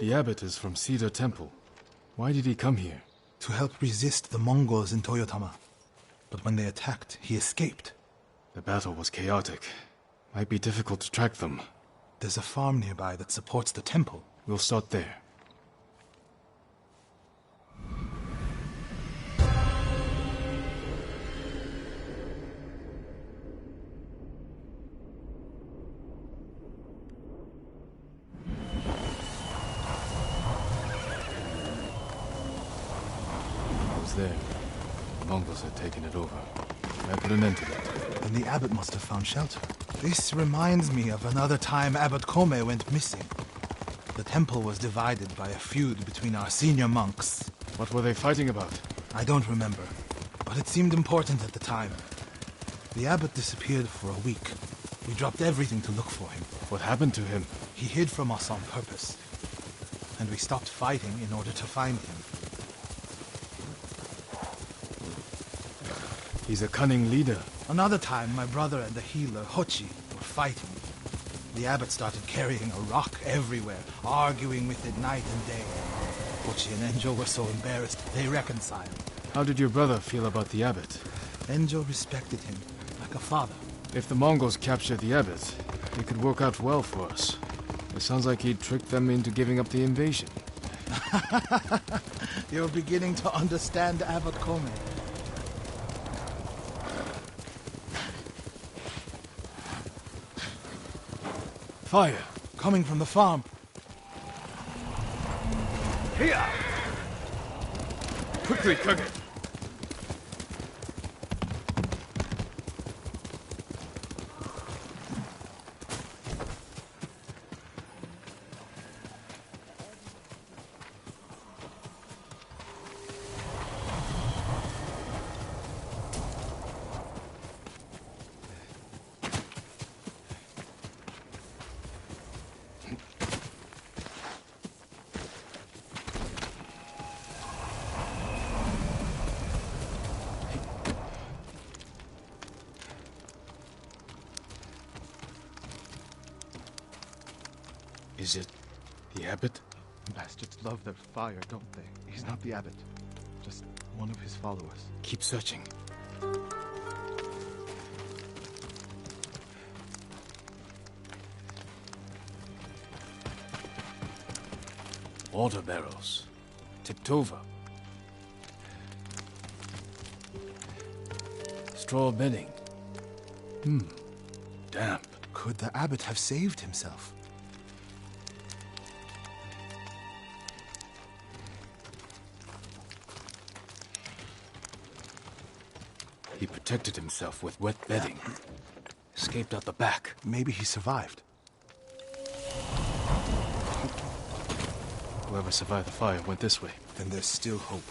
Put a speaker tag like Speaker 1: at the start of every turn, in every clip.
Speaker 1: The abbot is from Cedar Temple. Why did he come here?
Speaker 2: To help resist the Mongols in Toyotama. But when they attacked, he escaped.
Speaker 1: The battle was chaotic. Might be difficult to track them.
Speaker 2: There's a farm nearby that supports the temple.
Speaker 1: We'll start there. There. The Mongols had taken it over. I put an end to that.
Speaker 2: Then the abbot must have found shelter. This reminds me of another time Abbot Kome went missing. The temple was divided by a feud between our senior monks.
Speaker 1: What were they fighting about?
Speaker 2: I don't remember, but it seemed important at the time. The abbot disappeared for a week. We dropped everything to look for him.
Speaker 1: What happened to him?
Speaker 2: He hid from us on purpose. And we stopped fighting in order to find him.
Speaker 1: He's a cunning leader.
Speaker 2: Another time, my brother and the healer, Hochi, were fighting. The abbot started carrying a rock everywhere, arguing with it night and day. Hochi and Enjo were so embarrassed, they reconciled.
Speaker 1: How did your brother feel about the abbot?
Speaker 2: Enjo respected him, like a father.
Speaker 1: If the Mongols captured the abbot, it could work out well for us. It sounds like he'd tricked them into giving up the invasion.
Speaker 2: You're beginning to understand Abbot Kome.
Speaker 1: Fire!
Speaker 2: Coming from the farm.
Speaker 1: Here! Quickly, Kage! Is it the abbot?
Speaker 3: Bastards love their fire, don't they? He's not the abbot. Just one of his followers.
Speaker 1: Keep searching. Water barrels. Tipped over. Straw bedding. Damp.
Speaker 2: Could the abbot have saved himself?
Speaker 1: He protected himself with wet bedding. Escaped out the back.
Speaker 2: Maybe he survived.
Speaker 1: Whoever survived the fire went this way.
Speaker 2: Then there's still hope.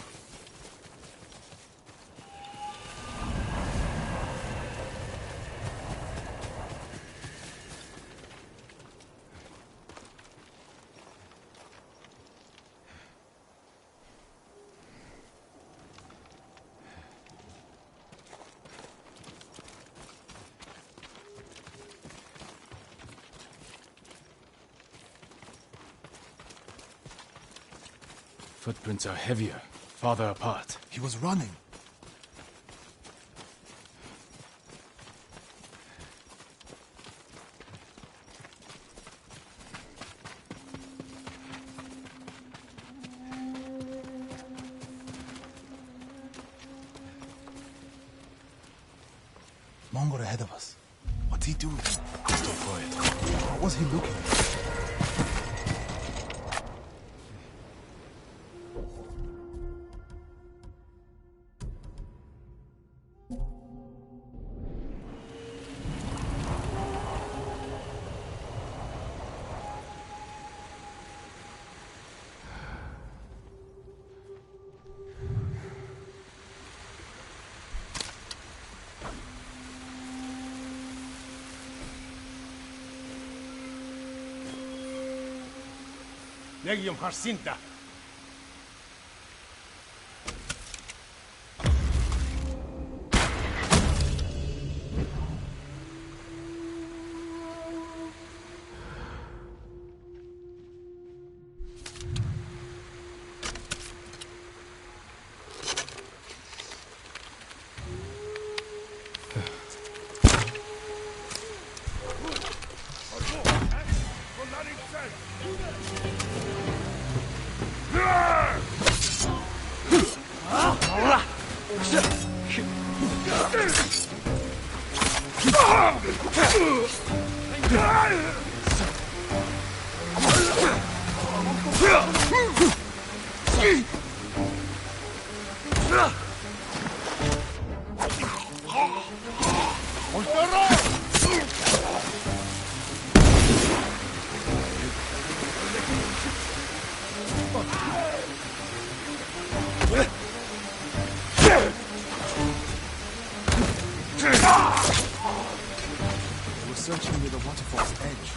Speaker 1: Footprints are heavier, farther apart.
Speaker 2: He was running. Mongol ahead of us. What's he doing?
Speaker 1: Stop quiet.
Speaker 2: What was he looking at?
Speaker 4: Legium Harsinta.
Speaker 2: They were searching near the waterfall's edge.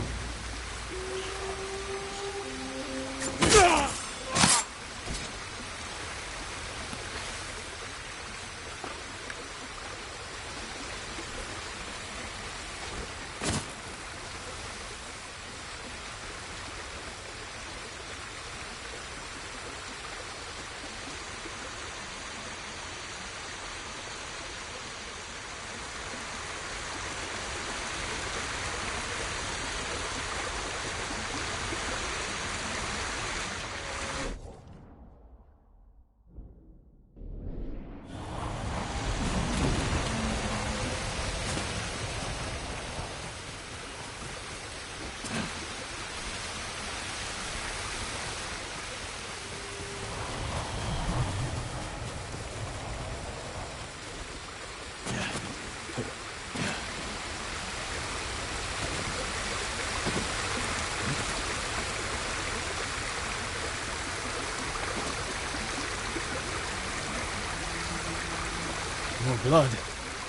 Speaker 1: More blood.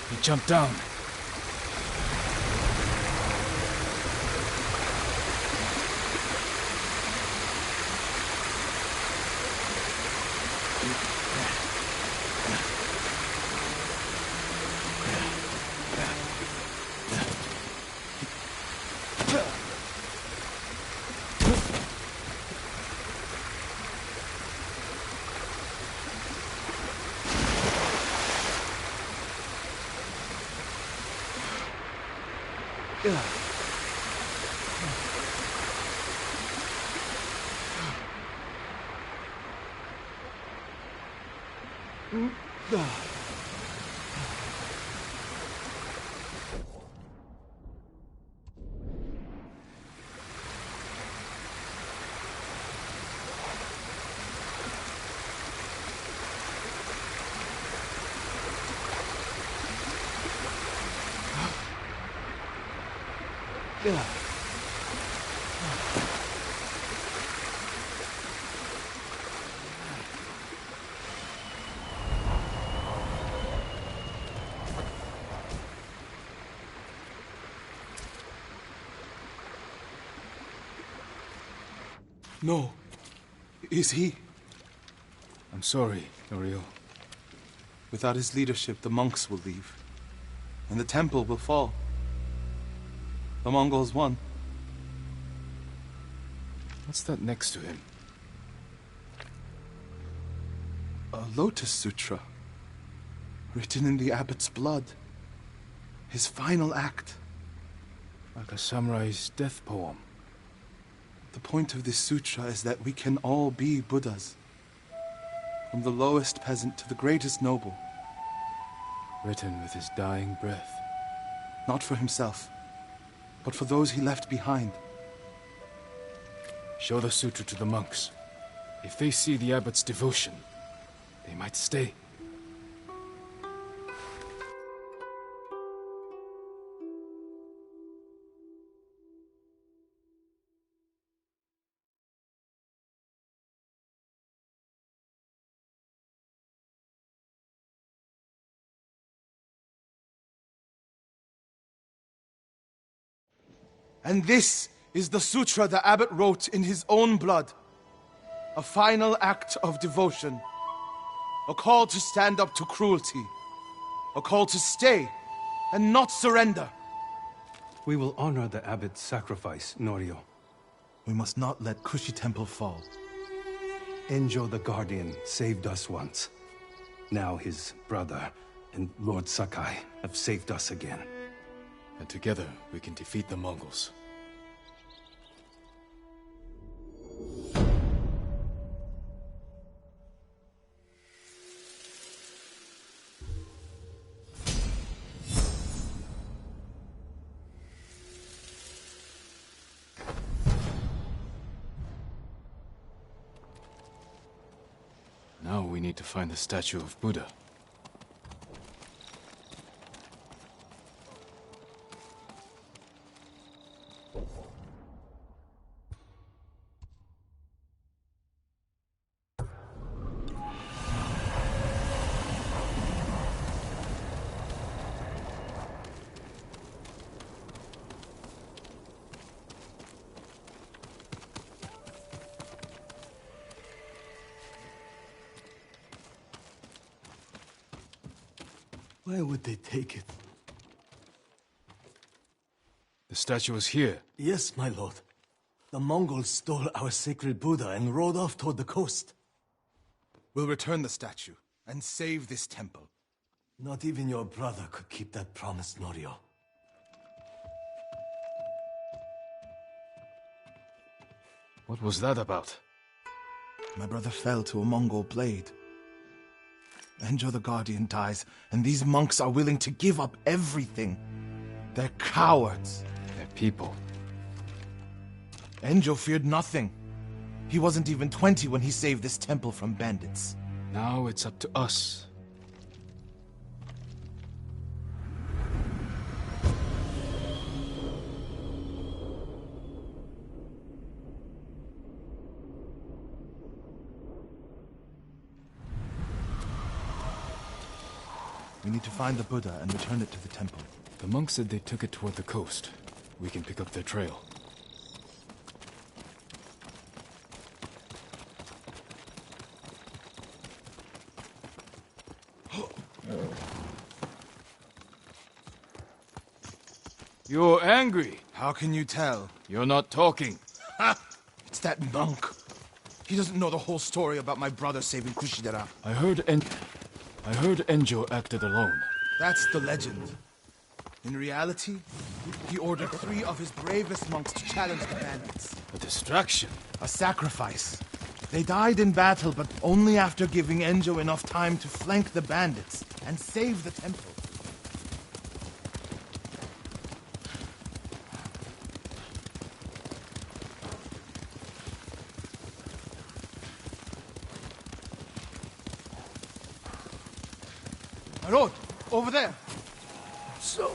Speaker 1: He jumped down.
Speaker 2: No. Is he?
Speaker 1: I'm sorry, Norio.
Speaker 2: Without his leadership, the monks will leave. And the temple will fall. The Mongols won.
Speaker 1: What's that next to him?
Speaker 2: A Lotus Sutra. Written in the abbot's blood. His final act.
Speaker 1: Like a samurai's death poem.
Speaker 2: The point of this sutra is that we can all be Buddhas. From the lowest peasant to the greatest noble.
Speaker 1: Written with his dying breath.
Speaker 2: Not for himself, but for those he left behind.
Speaker 1: Show the sutra to the monks. If they see the abbot's devotion, they might stay.
Speaker 2: And this is the sutra the abbot wrote in his own blood. A final act of devotion. A call to stand up to cruelty. A call to stay and not surrender.
Speaker 4: We will honor the abbot's sacrifice, Norio.
Speaker 5: We must not let Kushi Temple fall.
Speaker 4: Enjo the Guardian saved us once. Now his brother and Lord Sakai have saved us again.
Speaker 1: And together, we can defeat the Mongols. Now we need to find the statue of Buddha.
Speaker 4: Why would they take it?
Speaker 1: The statue is here.
Speaker 4: Yes, my lord. The Mongols stole our sacred Buddha and rode off toward the coast.
Speaker 2: We'll return the statue and save this temple.
Speaker 4: Not even your brother could keep that promise, Norio.
Speaker 1: What was that about?
Speaker 2: My brother fell to a Mongol blade. Enjo the Guardian dies, and these monks are willing to give up everything. They're cowards.
Speaker 1: They're people.
Speaker 2: Enjo feared nothing. He wasn't even 20 when he saved this temple from bandits.
Speaker 1: Now it's up to us.
Speaker 2: We need to find the Buddha and return it to the temple.
Speaker 1: The monks said they took it toward the coast. We can pick up their trail. You're angry.
Speaker 2: How can you tell?
Speaker 1: You're not talking.
Speaker 2: Ha! It's that monk. He doesn't know the whole story about my brother saving Kushidera.
Speaker 1: I heard Enjo acted alone.
Speaker 2: That's the legend. In reality, he ordered 3 of his bravest monks to challenge the bandits.
Speaker 1: A distraction.
Speaker 2: A sacrifice. They died in battle, but only after giving Enjo enough time to flank the bandits and save the temple. My lord, over there.
Speaker 4: So...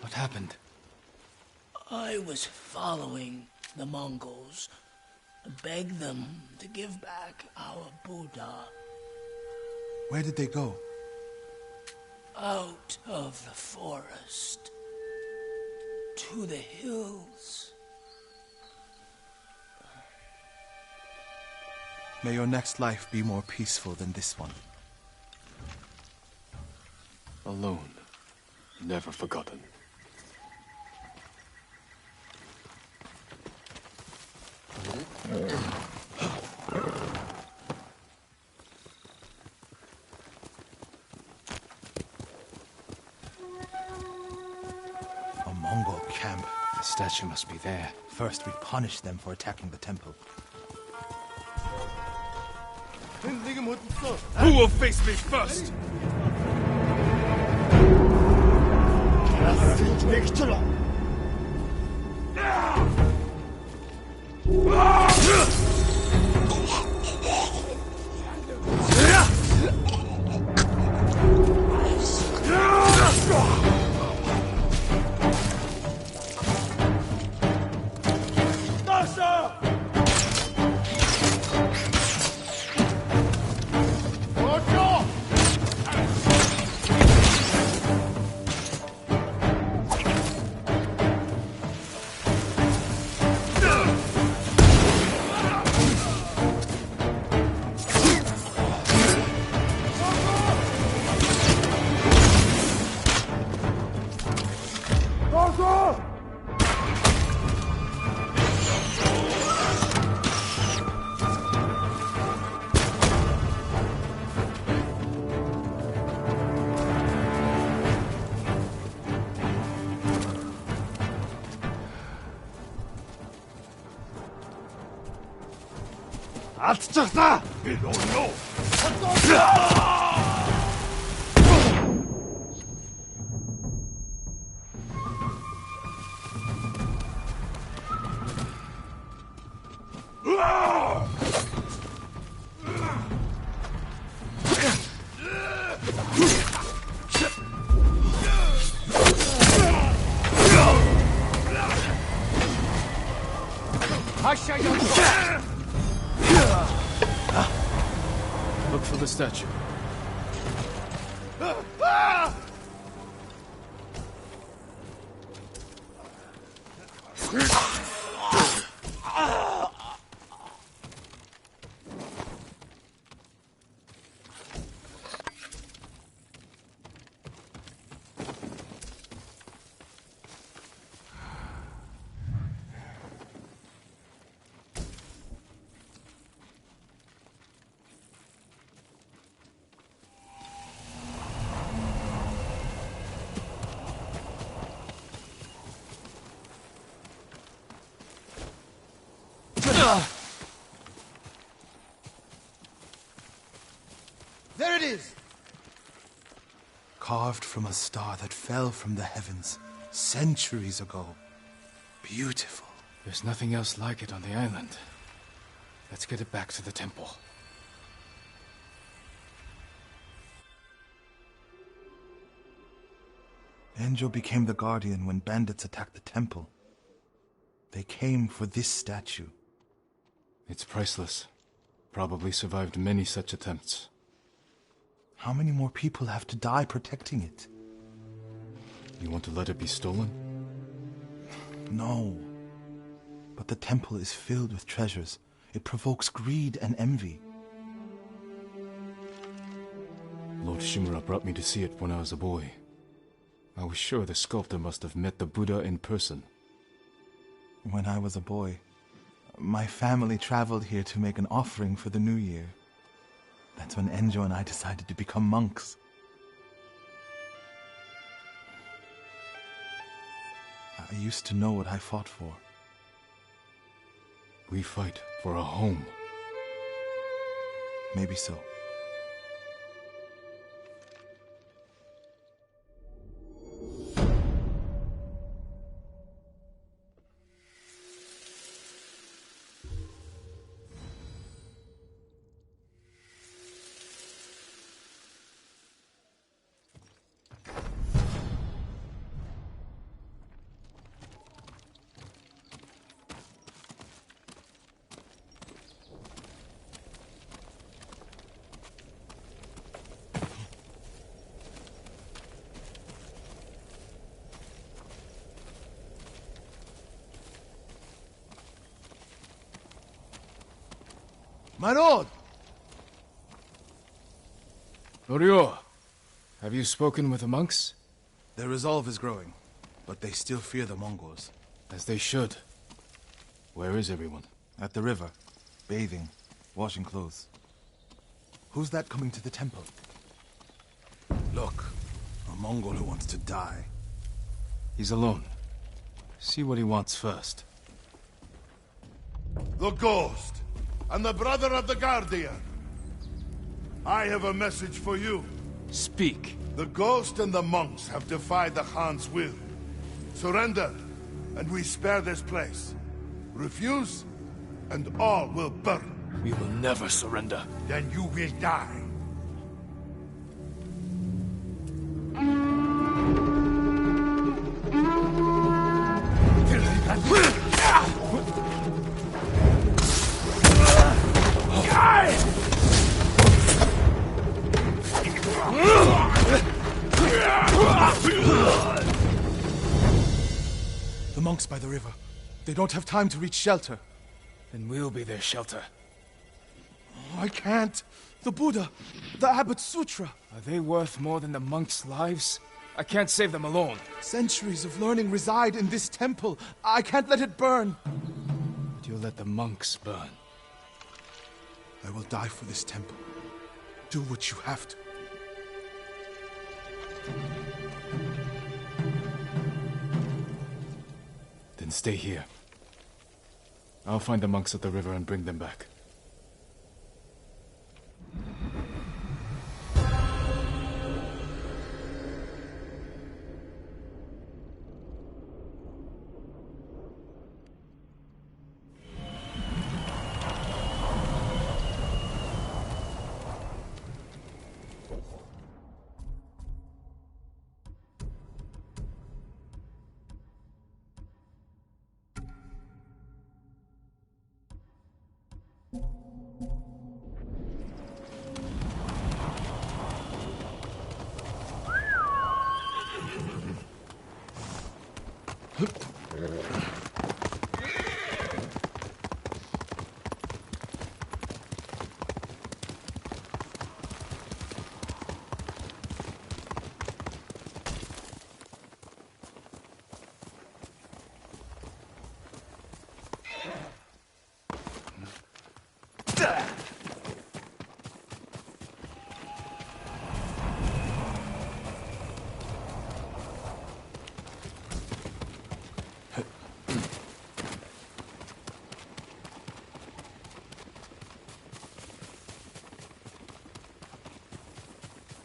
Speaker 1: What happened?
Speaker 6: I was following the Mongols, begged them to give back our Buddha.
Speaker 2: Where did they go?
Speaker 6: Out of the forest. To the hills.
Speaker 2: May your next life be more peaceful than this one.
Speaker 1: Alone. Never forgotten.
Speaker 2: A Mongol camp.
Speaker 1: The statue must be there.
Speaker 2: First, we punish them for attacking the temple.
Speaker 1: Who will face me first?
Speaker 4: 알았잖아!
Speaker 1: Look for the statue.
Speaker 2: There it is! Carved from a star that fell from the heavens centuries ago. Beautiful.
Speaker 1: There's nothing else like it on the island. Let's get it back to the temple.
Speaker 2: Enjo became the Guardian when bandits attacked the temple. They came for this statue.
Speaker 1: It's priceless. Probably survived many such attempts.
Speaker 2: How many more people have to die protecting it?
Speaker 1: You want to let it be stolen?
Speaker 2: No. But the temple is filled with treasures. It provokes greed and envy.
Speaker 1: Lord Shimura brought me to see it when I was a boy. I was sure the sculptor must have met the Buddha in person.
Speaker 2: When I was a boy, my family traveled here to make an offering for the new year. That's when Enjo and I decided to become monks. I used to know what I fought for.
Speaker 1: We fight for a home.
Speaker 2: Maybe so.
Speaker 5: My lord!
Speaker 1: Norio, have you spoken with the monks?
Speaker 2: Their resolve is growing, but they still fear the Mongols.
Speaker 1: As they should. Where is everyone?
Speaker 2: At the river, bathing, washing clothes. Who's that coming to the temple? Look, a Mongol who wants to die.
Speaker 1: He's alone. See what he wants first.
Speaker 7: The Ghost, and the brother of the Guardian. I have a message for you.
Speaker 1: Speak.
Speaker 7: The Ghost and the monks have defied the Khan's will. Surrender, and we spare this place. Refuse, and all will burn.
Speaker 1: We will never surrender.
Speaker 7: Then you will die.
Speaker 2: The monks by the river. They don't have time to reach shelter.
Speaker 1: Then we'll be their shelter.
Speaker 2: I can't. The Buddha, the Abbot's Sutra.
Speaker 1: Are they worth more than the monks' lives? I can't save them alone.
Speaker 2: Centuries of learning reside in this temple. I can't let it burn.
Speaker 1: But you'll let the monks burn.
Speaker 2: I will die for this temple. Do what you have to.
Speaker 1: Then stay here. I'll find the monks at the river and bring them back.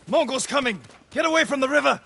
Speaker 5: Mongols coming! Get away from the river!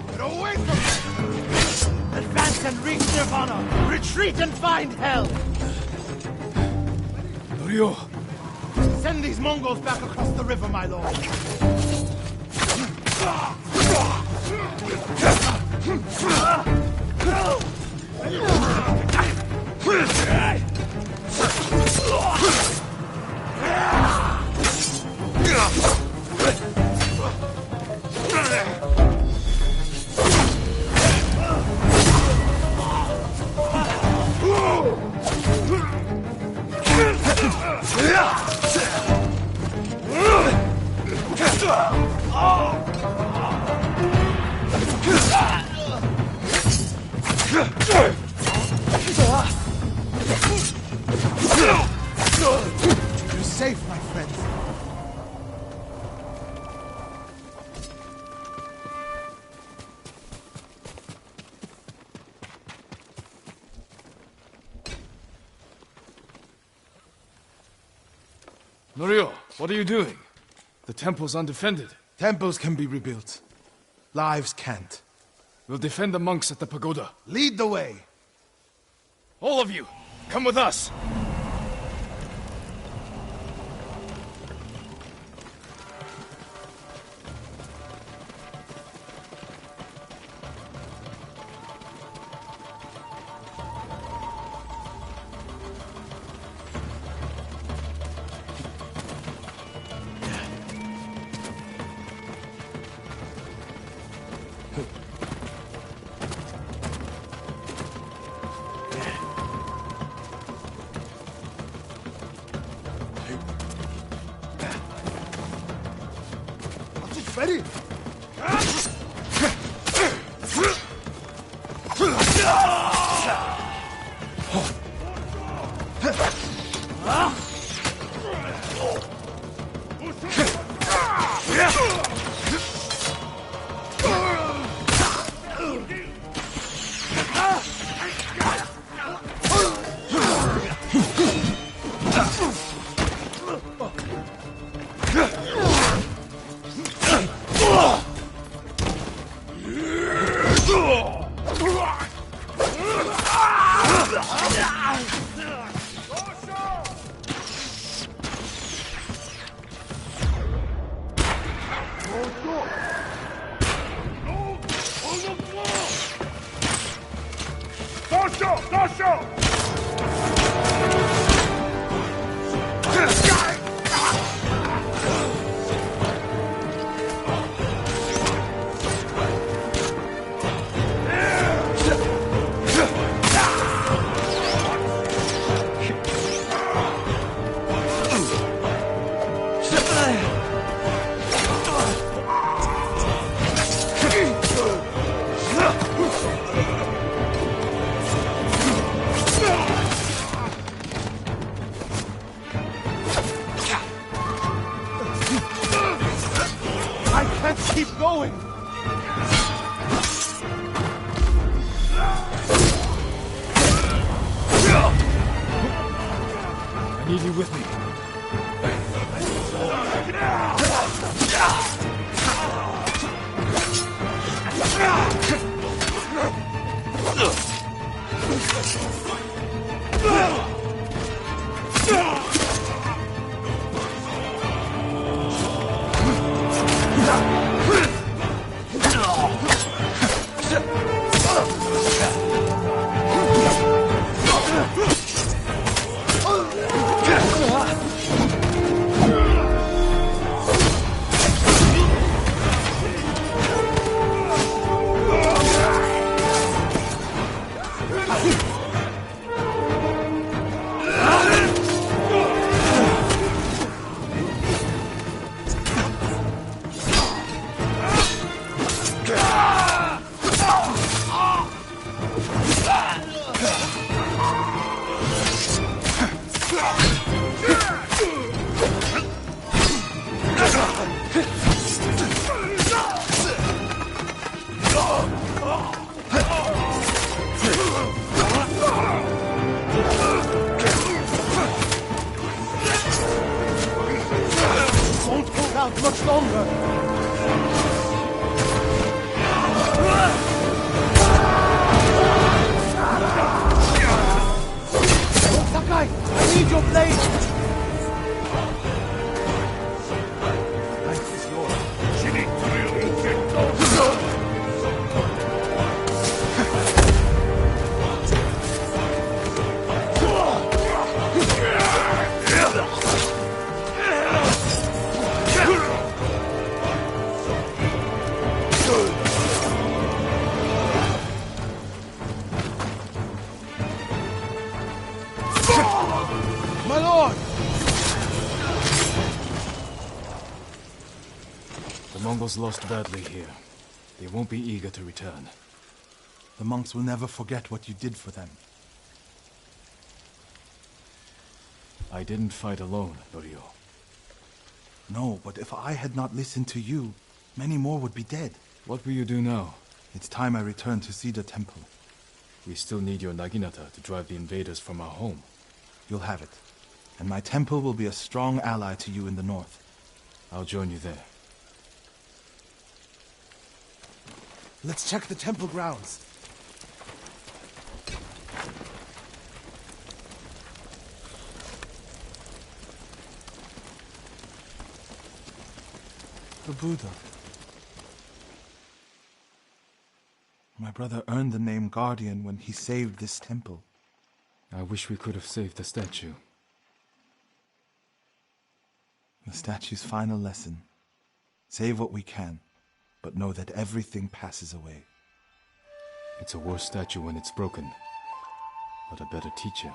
Speaker 2: Get away from me! Advance and reach Nirvana! Retreat and find hell!
Speaker 1: Norio!
Speaker 2: Send these Mongols back across the river, my lord! You're safe, my friends.
Speaker 1: Norio, what are you doing? The temple's undefended.
Speaker 2: Temples can be rebuilt. Lives can't.
Speaker 1: We'll defend the monks at the pagoda.
Speaker 2: Lead the way.
Speaker 1: All of you, come with us!
Speaker 2: Ready? Keep going!
Speaker 1: I need you with me.
Speaker 2: Won't hold out much longer! Sakai, I need your blade! Life is yours. My lord!
Speaker 1: The Mongols lost badly here. They won't be eager to return.
Speaker 2: The monks will never forget what you did for them.
Speaker 1: I didn't fight alone, Norio.
Speaker 2: No, but if I had not listened to you, many more would be dead.
Speaker 1: What will you do now?
Speaker 2: It's time I return to Cedar Temple.
Speaker 1: We still need your Naginata to drive the invaders from our home.
Speaker 2: You'll have it. And my temple will be a strong ally to you in the north.
Speaker 1: I'll join you there.
Speaker 2: Let's check the temple grounds. The Buddha. My brother earned the name Guardian when he saved this temple.
Speaker 1: I wish we could have saved the statue.
Speaker 2: The statue's final lesson. Save what we can, but know that everything passes away.
Speaker 1: It's a worse statue when it's broken, but a better teacher.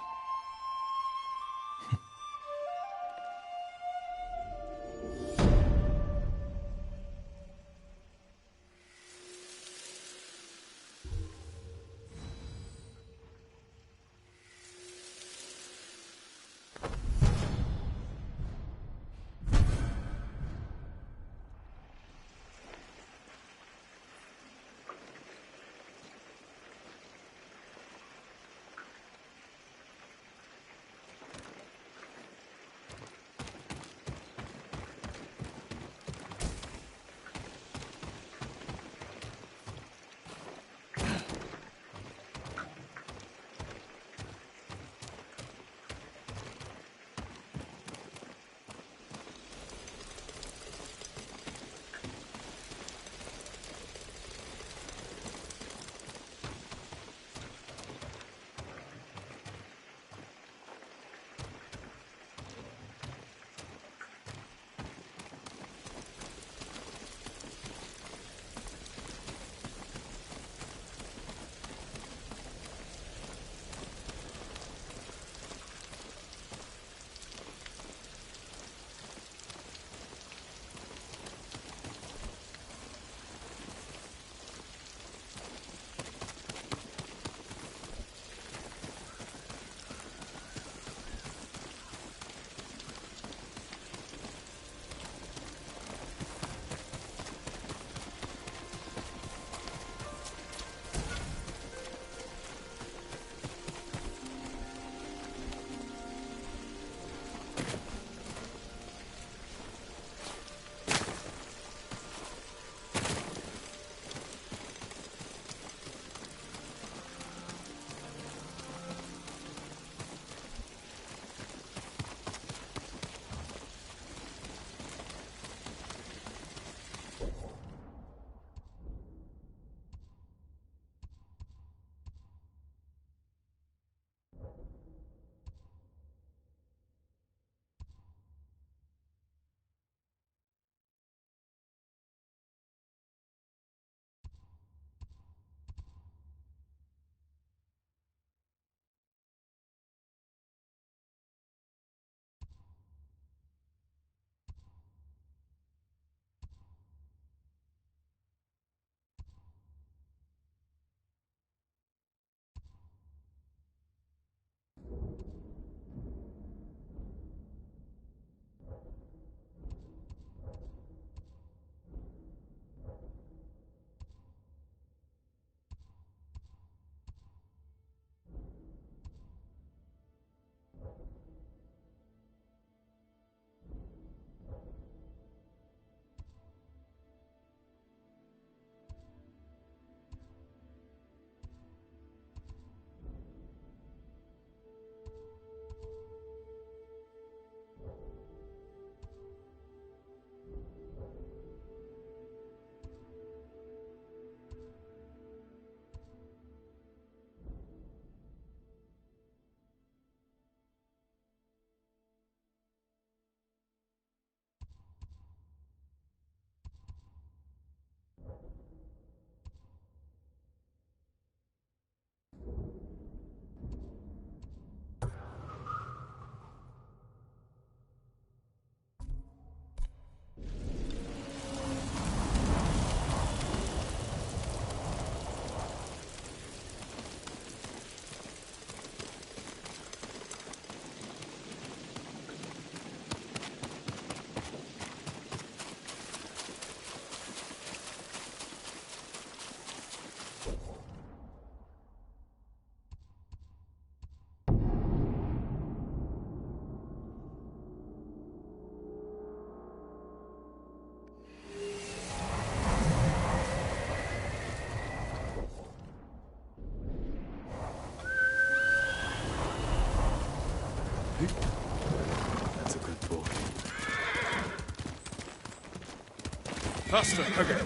Speaker 5: Faster, Kage.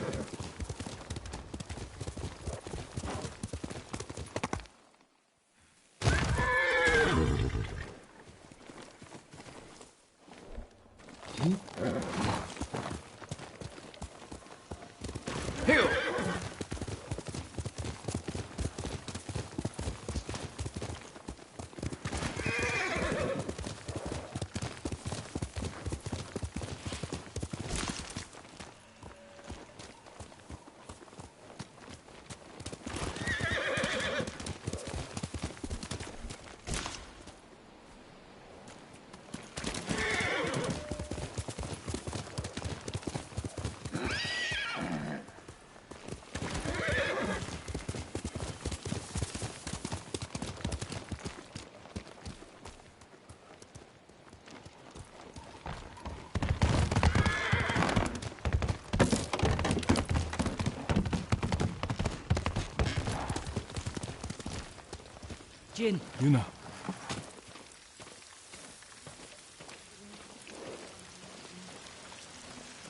Speaker 8: Jin.
Speaker 1: Yuna.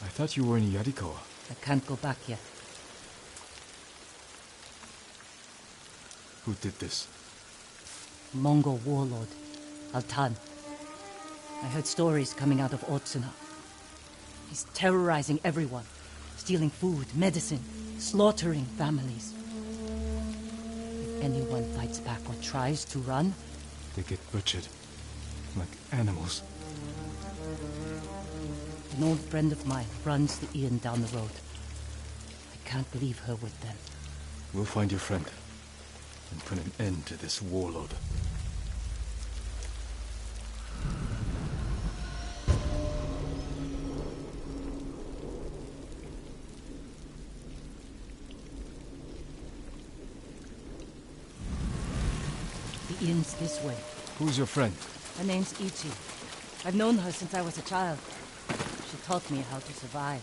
Speaker 1: I thought you were in Yarikawa.
Speaker 8: I can't go back yet.
Speaker 1: Who did this?
Speaker 8: Mongol warlord, Altan. I heard stories coming out of Otsuna. He's terrorizing everyone, stealing food, medicine, slaughtering families. If anyone fights back or tries to run,
Speaker 1: They get butchered. Like animals.
Speaker 8: an old friend of mine runs the inn down the road. I can't leave her with them.
Speaker 1: We'll find your friend. And put an end to this warlord.
Speaker 8: The inn's this way.
Speaker 1: Who's your friend?
Speaker 8: Her name's Ichi. I've known her since I was a child. She taught me how to survive.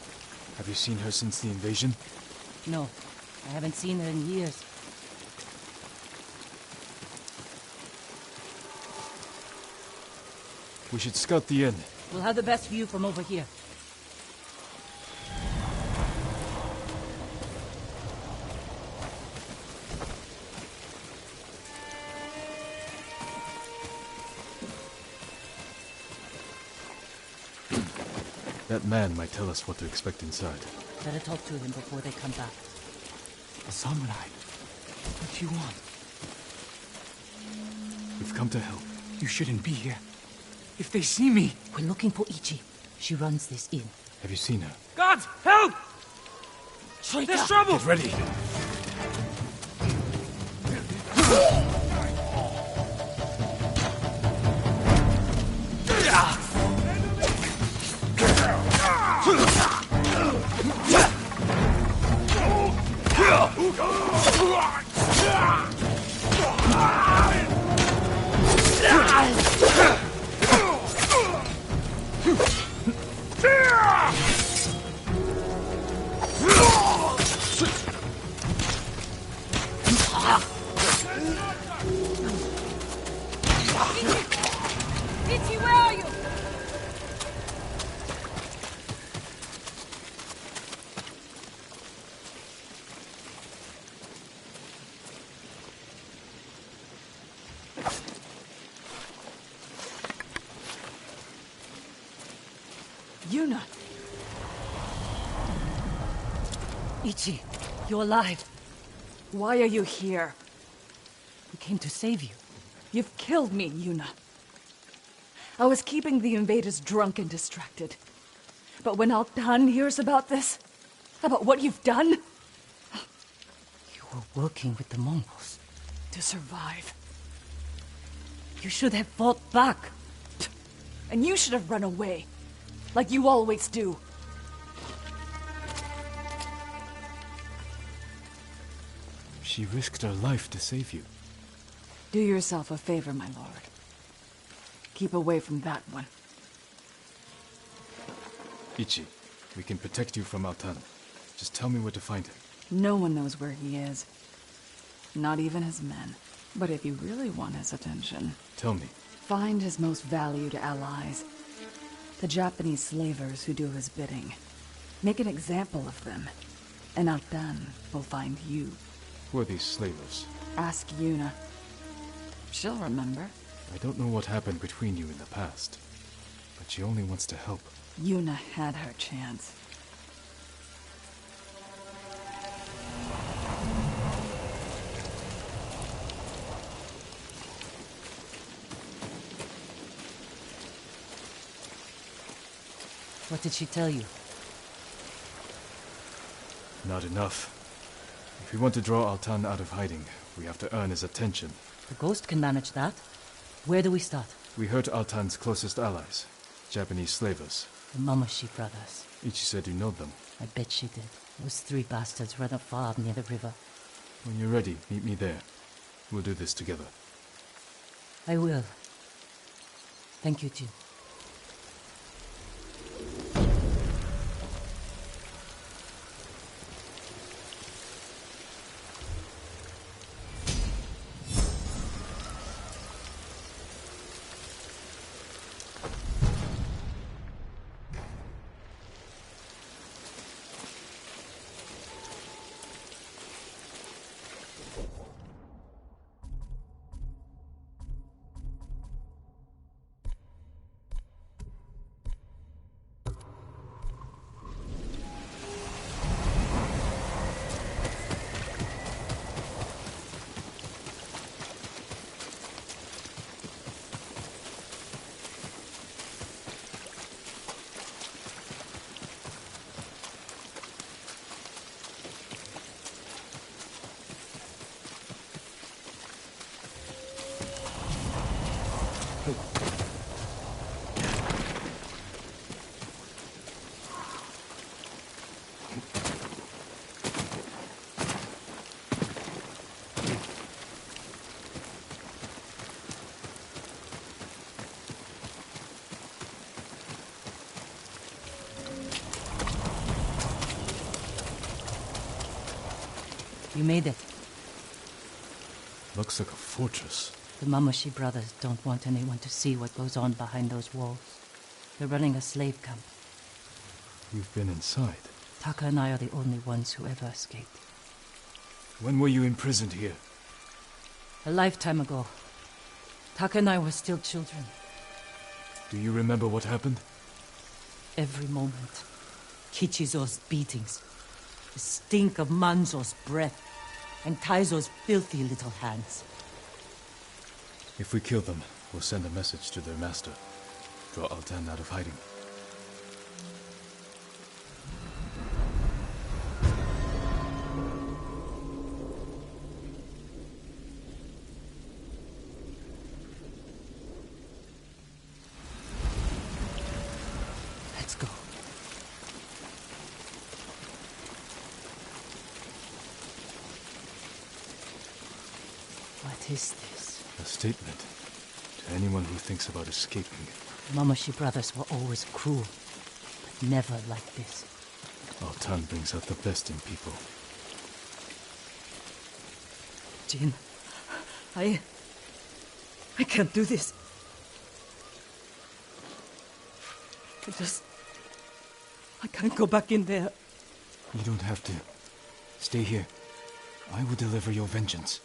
Speaker 1: Have you seen her since the invasion?
Speaker 8: No, I haven't seen her in years.
Speaker 1: We should scout the inn.
Speaker 8: We'll have the best view from over here.
Speaker 1: That man might tell us what to expect inside.
Speaker 8: Better talk to him before they come back.
Speaker 2: A samurai. What do you want?
Speaker 1: We've come to help.
Speaker 2: You shouldn't be here. If they see me...
Speaker 8: We're looking for Ichi. She runs this inn.
Speaker 1: Have you seen her?
Speaker 5: Gods, help!
Speaker 8: Traitor!
Speaker 5: There's trouble!
Speaker 1: Get ready!
Speaker 8: Ichi, where are you? Yuna! Ichi, you're alive.
Speaker 9: Why are you here?
Speaker 8: We came to save you.
Speaker 9: You've killed me, Yuna. I was keeping the invaders drunk and distracted. But when Altan hears about this, about what you've done,
Speaker 8: You were working with the Mongols.
Speaker 9: to survive.
Speaker 8: You should have fought back.
Speaker 9: And you should have run away, like you always do.
Speaker 1: She risked her life to save you.
Speaker 9: Do yourself a favor, my lord. Keep away from that one.
Speaker 1: Ichi, we can protect you from Altan. Just tell me where to find him.
Speaker 9: No one knows where he is. Not even his men. But if you really want his attention,
Speaker 1: Tell me.
Speaker 9: find his most valued allies. The Japanese slavers who do his bidding. Make an example of them, and Altan will find you.
Speaker 1: Who are these slavers?
Speaker 9: Ask Yuna. She'll remember.
Speaker 1: I don't know what happened between you in the past, but she only wants to help.
Speaker 9: Yuna had her chance.
Speaker 8: What did she tell you?
Speaker 1: Not enough. If we want to draw Altan out of hiding, we have to earn his attention.
Speaker 8: The ghost can manage that. Where do we start?
Speaker 1: We hurt Altan's closest allies, Japanese slavers.
Speaker 8: The Mamoshi brothers.
Speaker 1: Ichi said you know them.
Speaker 8: I bet she did. Those 3 bastards run a farm near the river.
Speaker 1: When you're ready, meet me there. We'll do this together.
Speaker 8: I will. Thank you, Jin. You made it.
Speaker 1: Looks like a fortress.
Speaker 8: The Mamoshi brothers don't want anyone to see what goes on behind those walls. They're running a slave camp.
Speaker 1: You've been inside.
Speaker 8: Taka and I are the only ones who ever escaped.
Speaker 1: When were you imprisoned here?
Speaker 8: A lifetime ago. Taka and I were still children.
Speaker 1: Do you remember what happened?
Speaker 8: Every moment. Kichizo's beatings. The stink of Manzo's breath. And Taizo's filthy little hands.
Speaker 1: If we kill them, we'll send a message to their master. Draw Altan out of hiding.
Speaker 8: Let's go. What is this?
Speaker 1: A statement to anyone who thinks about escaping.
Speaker 8: The Mamoshi brothers were always cruel, but never like this.
Speaker 1: Altan brings out the best in people.
Speaker 8: Jin, I can't do this. I can't go back in there.
Speaker 1: You don't have to. Stay here. I will deliver your vengeance.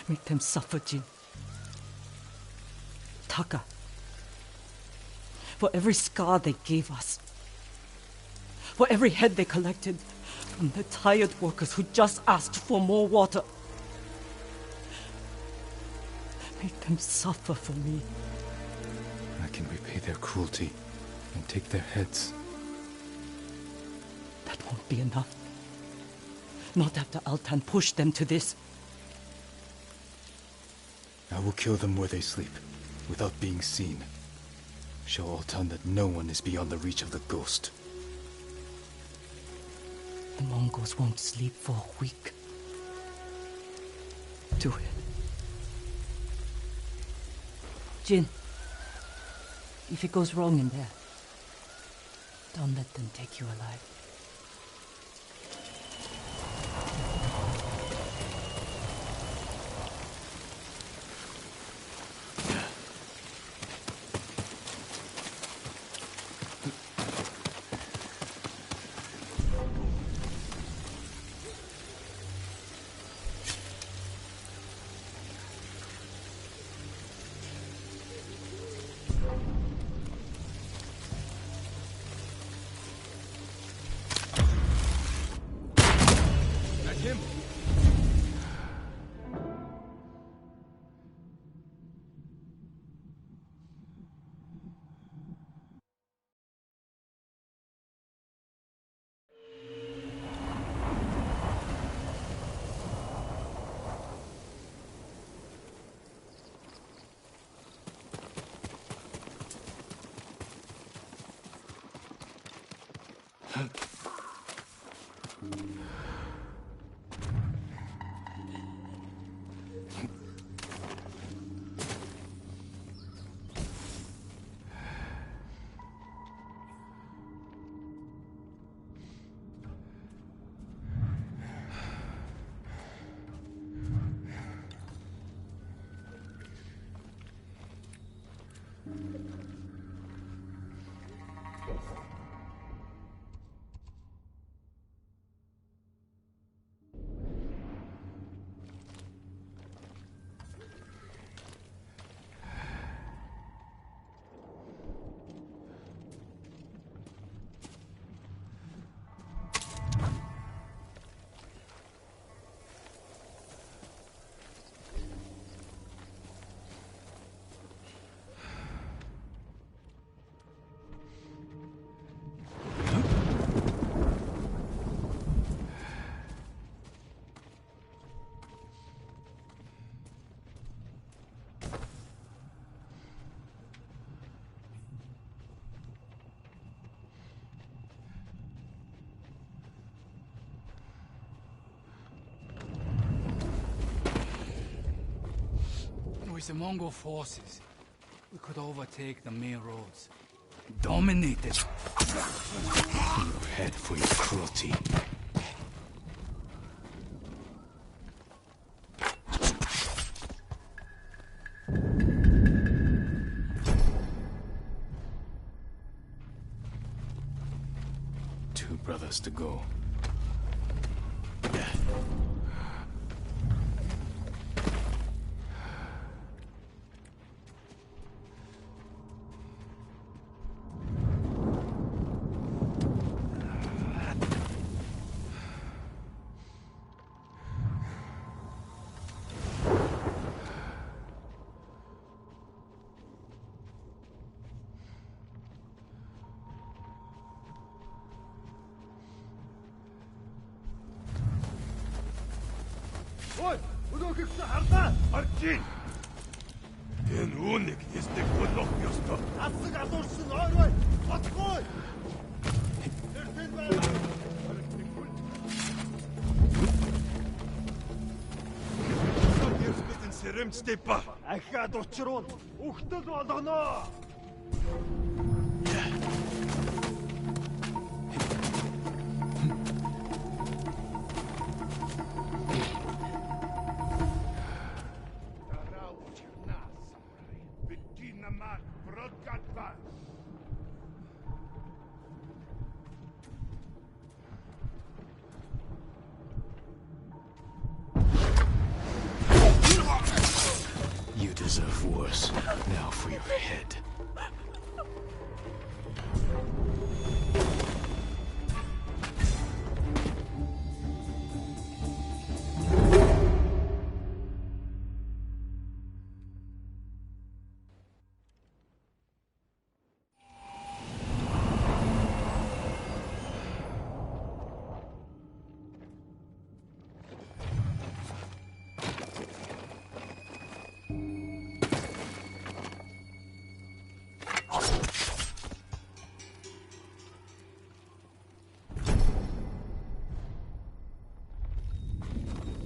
Speaker 8: Make them suffer, Jin. Taka. For every scar they gave us. For every head they collected from the tired workers who just asked for more water. Make them suffer for me.
Speaker 1: I can repay their cruelty and take their heads.
Speaker 8: That won't be enough. Not after Altan pushed them to this.
Speaker 1: I will kill them where they sleep, without being seen. Show Altan that no one is beyond the reach of the ghost.
Speaker 8: The Mongols won't sleep for a week. Do it. Jin, if it goes wrong in there, don't let them take you alive.
Speaker 2: With the Mongol forces, we could overtake the main roads. Dominate it.
Speaker 1: Your head for your cruelty. Two brothers to go.
Speaker 7: Ой, өнөөхийг хардаа. Орчин. Энэ үүнийг эсдэг болох ёстой. Асаг алуурсан ойрой. Батгүй. Тэртэн байна. Эрсбитэн сэрэмжтэй ба. Ахаад учруул. Үхтэл болгоно.
Speaker 1: You deserve worse. Now for your head.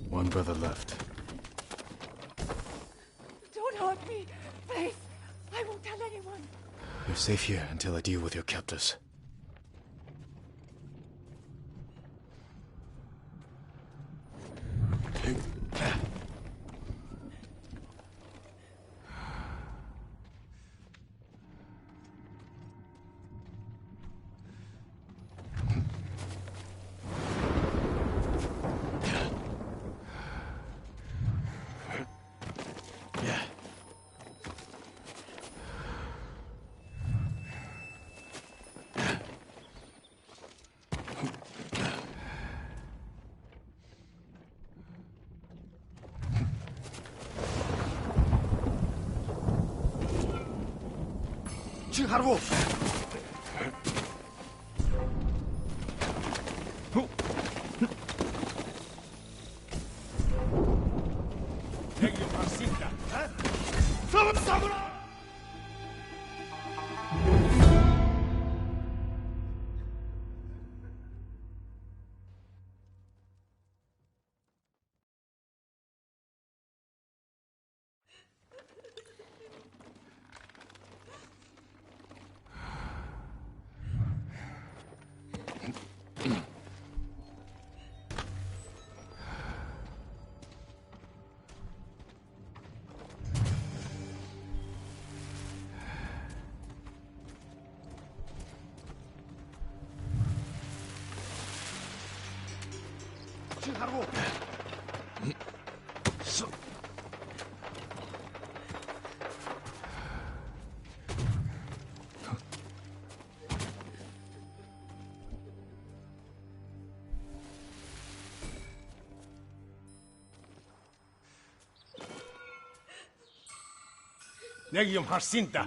Speaker 1: One brother left.
Speaker 9: Don't hurt me, please. I won't tell anyone.
Speaker 1: You're safe here until I deal with your captors.
Speaker 7: Чи харвуу.
Speaker 5: Negium Harsinta.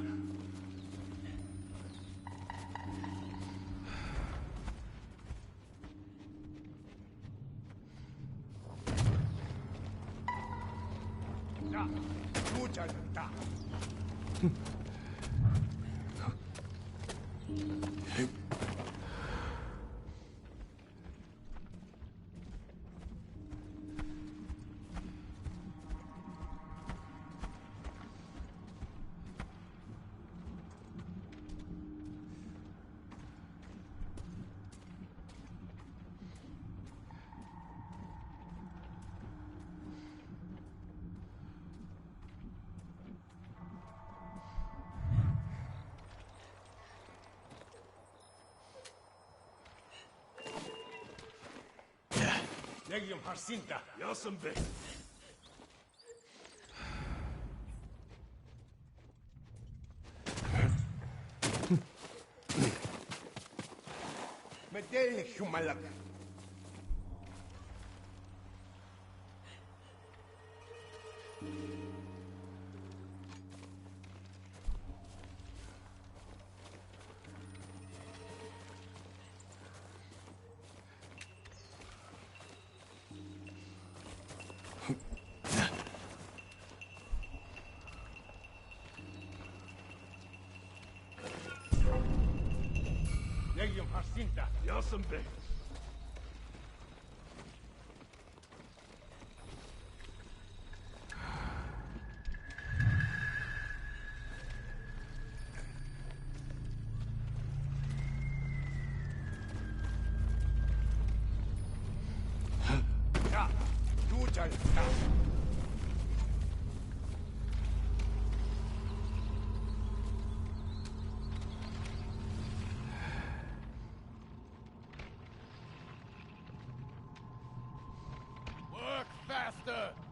Speaker 5: Negium Harsinta. Yasambe. Medel Humalak. Negium Harsinta. Yasambe.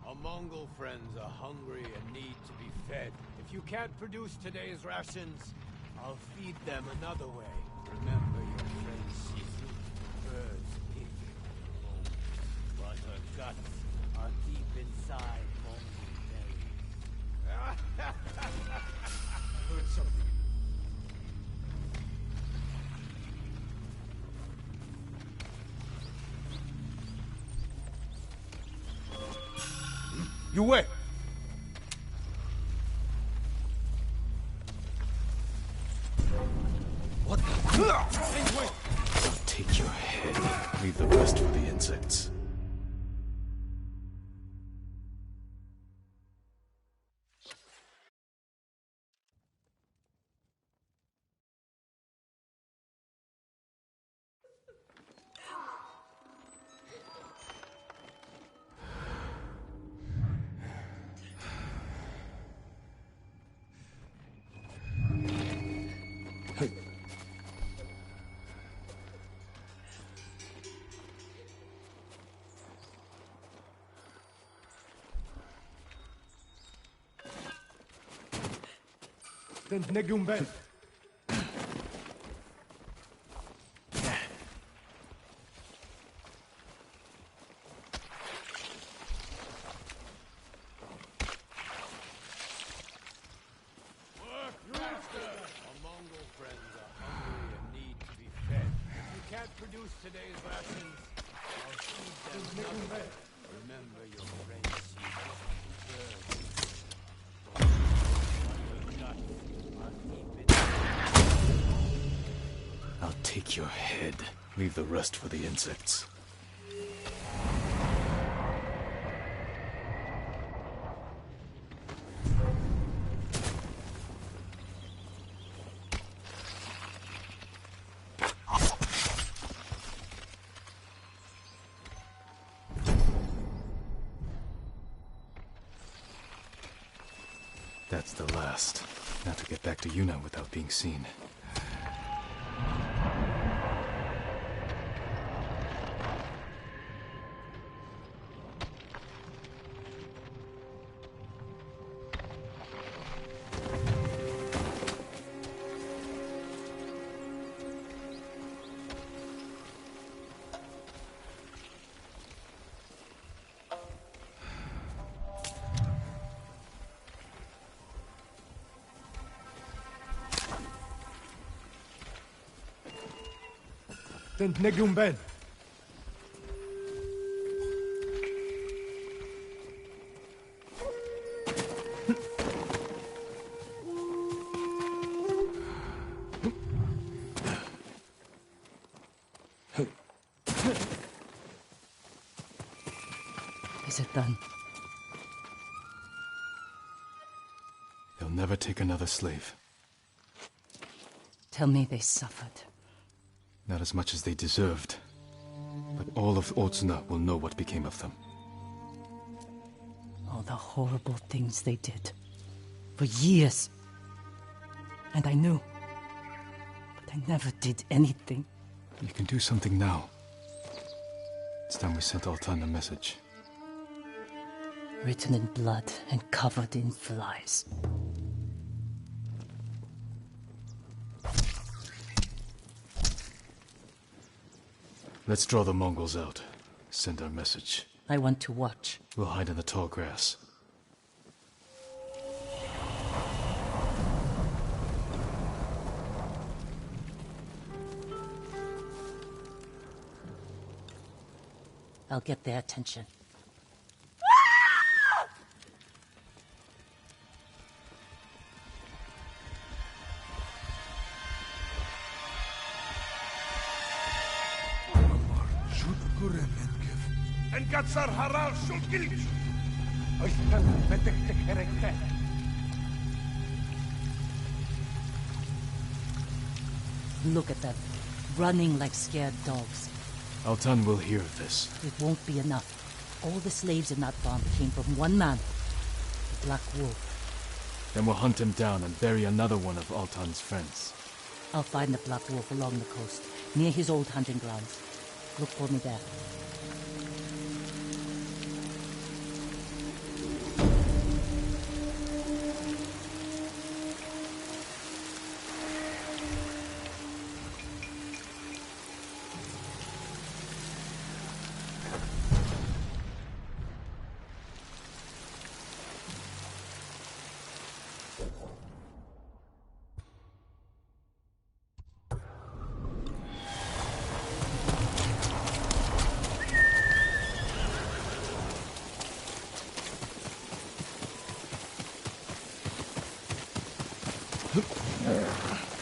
Speaker 10: Our Mongol friends are hungry and need to be fed. If you can't produce today's rations, I'll feed them another way. Remember your friend Shizu, birds, pigs, bones, but her guts are deep inside Mongol bellies. I heard something.
Speaker 5: You wait.
Speaker 1: What the?
Speaker 5: Hey, wait.
Speaker 1: I'll take your head. Leave the rest for the insects.
Speaker 5: Then Negium Ben.
Speaker 10: Today's rations, I'll feed them another way. Remember your friend
Speaker 1: I'll take your head. Leave the rest for the insects. That's the last. Now to get back to Yuna without being seen.
Speaker 5: Then Negum Ben.
Speaker 8: Is it done?
Speaker 1: They'll never take another slave.
Speaker 8: Tell me they suffered.
Speaker 1: Not as much as they deserved. But all of Otsuna will know what became of them.
Speaker 8: All the horrible things they did. For years. And I knew. But I never did anything.
Speaker 1: You can do something now. It's time we sent Altan a message.
Speaker 8: Written in blood and covered in flies.
Speaker 1: Let's draw the Mongols out. Send our message.
Speaker 8: I want to watch.
Speaker 1: We'll hide in the tall grass.
Speaker 8: I'll get their attention.
Speaker 7: En Gatsar Haral Shulgilish!
Speaker 8: Look at them, running like scared dogs.
Speaker 1: Altan will hear of this.
Speaker 8: It won't be enough. All the slaves in that farm came from one man, the Black Wolf.
Speaker 1: Then we'll hunt him down and bury another one of Altan's friends.
Speaker 8: I'll find the Black Wolf along the coast, near his old hunting grounds. Look for me there.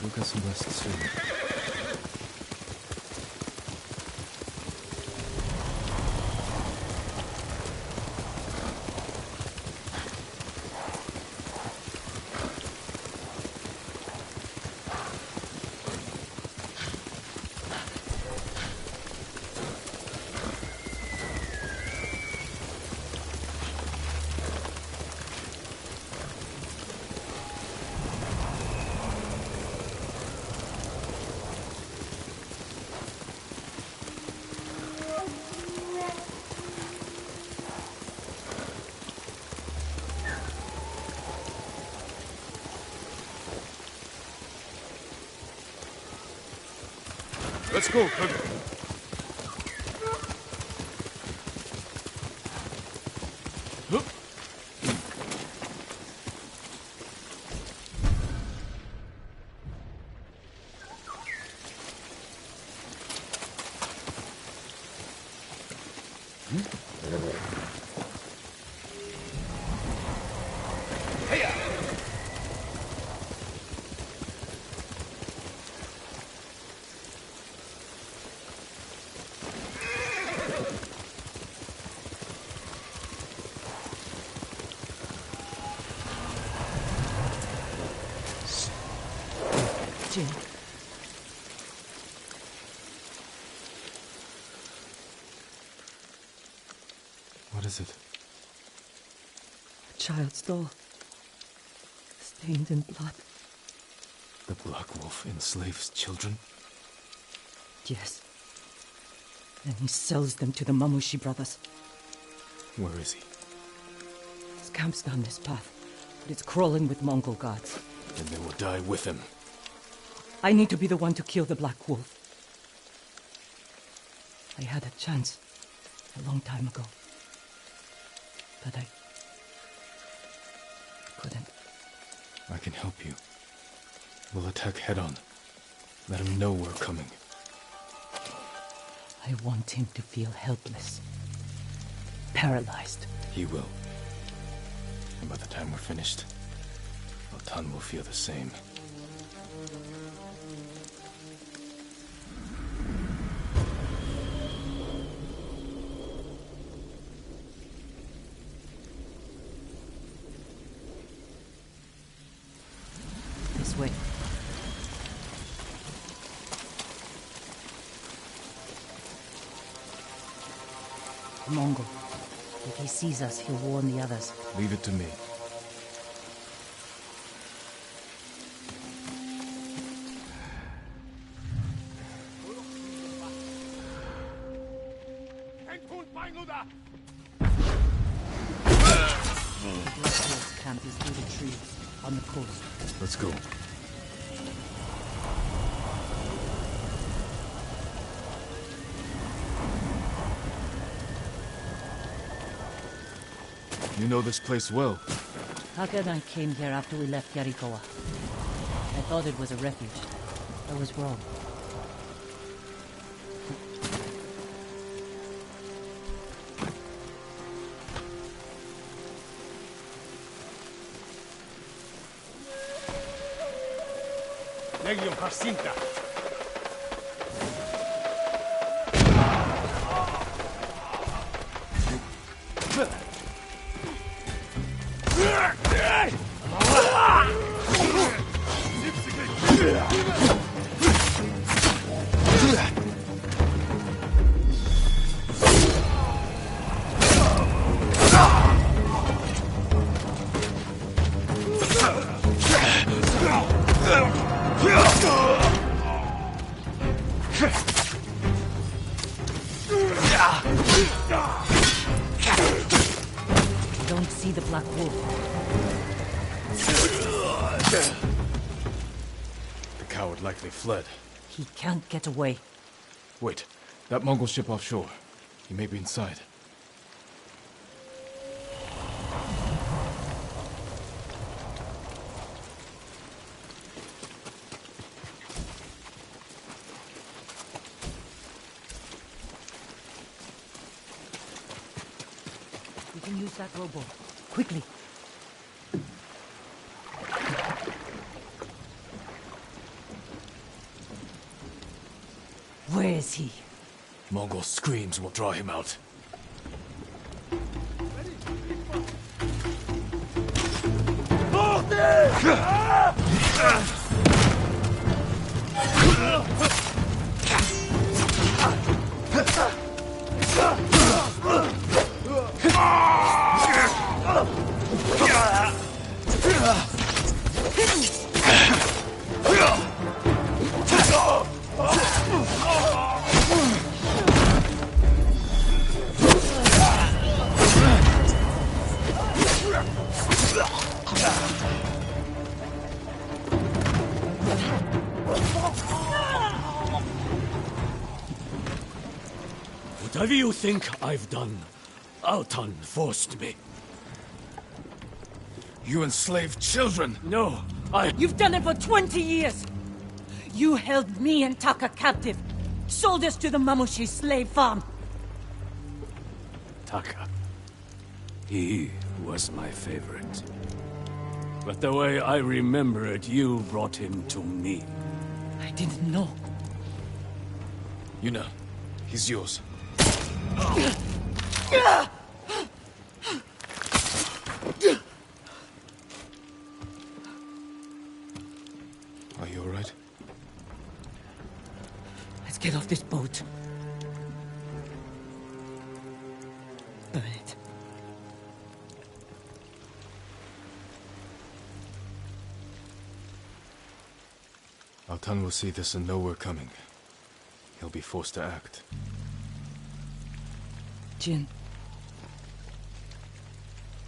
Speaker 1: We'll get some rest soon. Let's go, Kirk.
Speaker 8: Jin.
Speaker 1: What is it?
Speaker 8: A child's doll. Stained in blood.
Speaker 1: The Black Wolf enslaves children?
Speaker 8: Yes. And he sells them to the Mamushi brothers.
Speaker 1: Where is he?
Speaker 8: His camp's down this path, but it's crawling with Mongol guards.
Speaker 1: Then they will die with him.
Speaker 8: I need to be the one to kill the Black Wolf. I had a chance a long time ago. But I couldn't.
Speaker 1: I can help you. We'll attack head on. Let him know we're coming.
Speaker 8: I want him to feel helpless. Paralyzed.
Speaker 1: He will. And by the time we're finished, Altan will feel the same.
Speaker 8: This way. The Mongol. If he sees us, he'll warn the others.
Speaker 1: Leave it to me.
Speaker 8: The Black Wolf's camp is through the trees, on the coast.
Speaker 1: Let's go. You know this place well.
Speaker 8: Taka and I came here after we left Yarikawa. I thought it was a refuge. I was wrong.
Speaker 5: Legion Jacinta.
Speaker 8: I don't see the Black Wolf.
Speaker 1: The coward likely fled.
Speaker 8: He can't get away.
Speaker 1: Wait, that Mongol ship offshore. He may be inside.
Speaker 8: We can use that rowboat. Quickly. Where is he?
Speaker 1: Mongol screams will draw him out.
Speaker 11: Whatever you think I've done, Altan forced me.
Speaker 1: You enslaved children!
Speaker 11: No,
Speaker 8: You've done it for 20 years! You held me and Taka captive. Sold us to the Mamushi slave farm.
Speaker 11: Taka. He was my favorite. But the way I remember it, you brought him to me.
Speaker 8: I didn't know.
Speaker 1: Yuna, he's yours. Are you all right?
Speaker 8: Let's get off this boat. Burn it.
Speaker 1: Altan will see this and know we're coming. He'll be forced to act.
Speaker 8: Jin.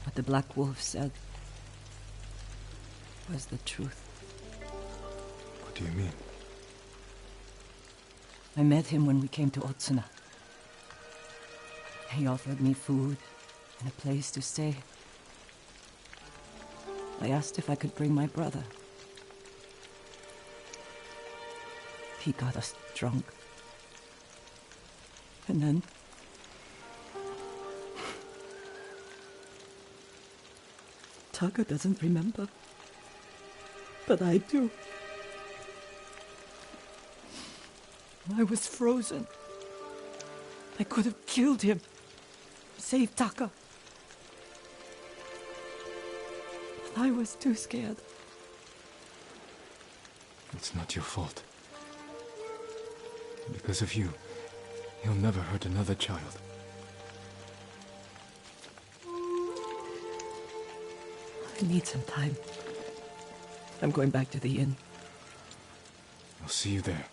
Speaker 8: What the Black Wolf said was the truth.
Speaker 1: What do you mean?
Speaker 8: I met him when we came to Otsuna. He offered me food and a place to stay. I asked if I could bring my brother. He got us drunk. And then... Taka doesn't remember. But I do. I was frozen. I could have killed him. Saved Taka. But I was too scared.
Speaker 1: It's not your fault. Because of you, he'll never hurt another child.
Speaker 8: I need some time. I'm going back to the inn.
Speaker 1: I'll see you there.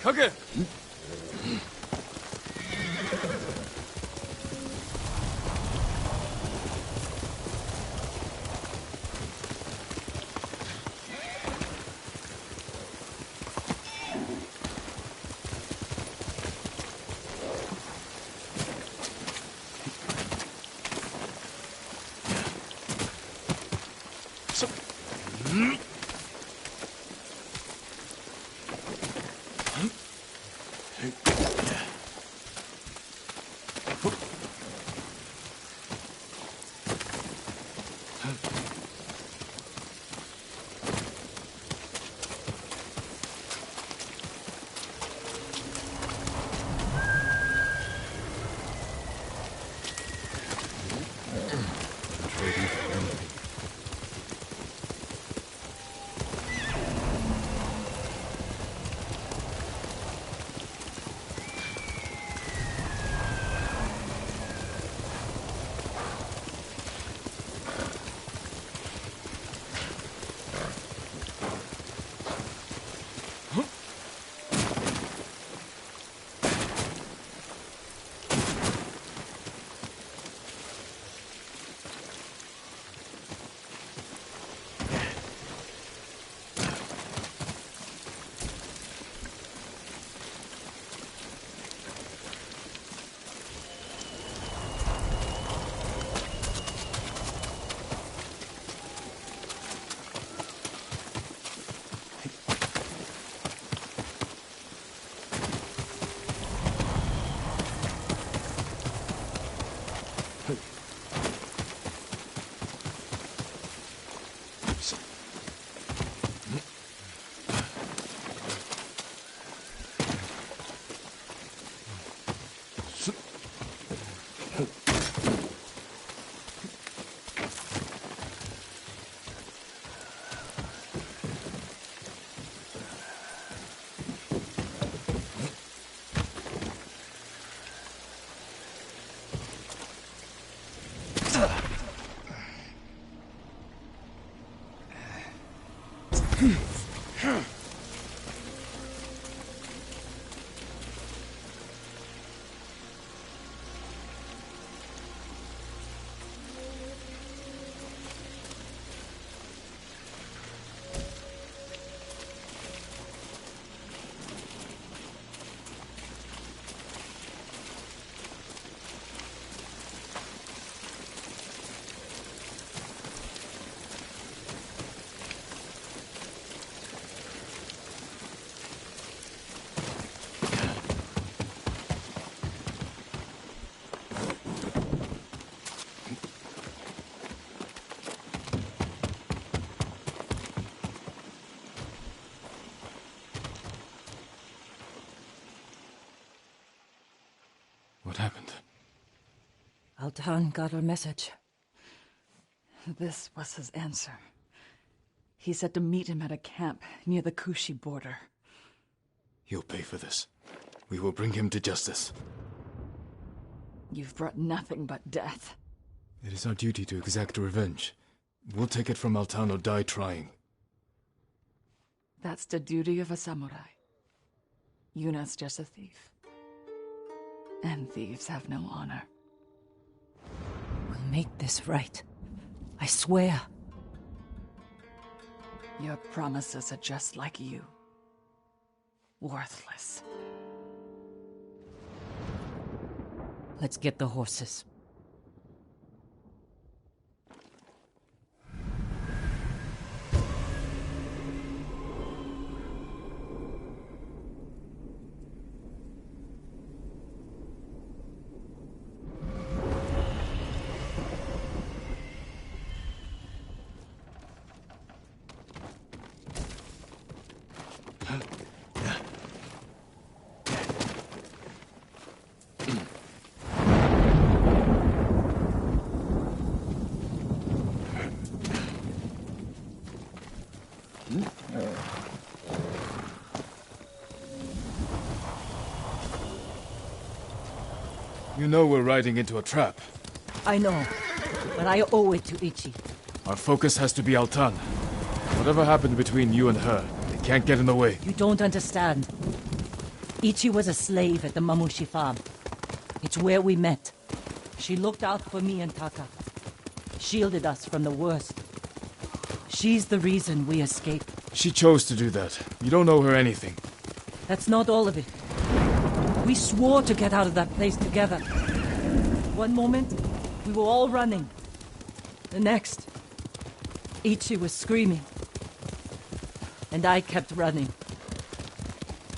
Speaker 5: Kage!
Speaker 1: What happened?
Speaker 9: Altan got our message. This was his answer. He said to meet him at a camp near the Kushi border.
Speaker 1: He'll pay for this. We will bring him to justice.
Speaker 9: You've brought nothing but death.
Speaker 1: It is our duty to exact revenge. We'll take it from Altan or die trying.
Speaker 9: That's the duty of a samurai. Yuna's just a thief. And thieves have no honor.
Speaker 8: We'll make this right. I swear.
Speaker 9: Your promises are just like you. Worthless.
Speaker 8: Let's get the horses.
Speaker 1: You know we're riding into a trap.
Speaker 8: I know, but I owe it to Ichi.
Speaker 1: Our focus has to be Altan. Whatever happened between you and her, it can't get in the way.
Speaker 8: You don't understand. Ichi was a slave at the Mamushi farm. It's where we met. She looked out for me and Taka. Shielded us from the worst. She's the reason we escaped.
Speaker 1: She chose to do that. You don't owe her anything.
Speaker 8: That's not all of it. We swore to get out of that place together. One moment, we were all running. The next, Ichi was screaming. And I kept running.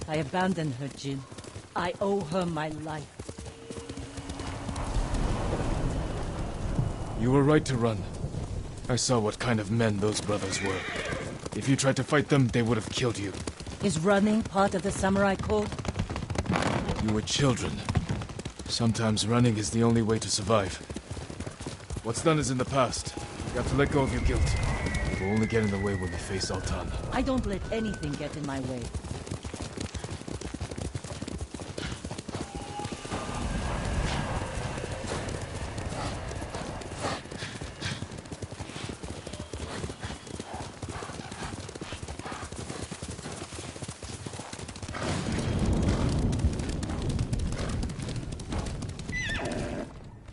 Speaker 8: I abandoned her, Jin. I owe her my life.
Speaker 1: You were right to run. I saw what kind of men those brothers were. If you tried to fight them, they would have killed you.
Speaker 8: Is running part of the samurai code?
Speaker 1: You were children. Sometimes running is the only way to survive. What's done is in the past. You have to let go of your guilt. It will only get in the way when we face Altan.
Speaker 8: I don't let anything get in my way.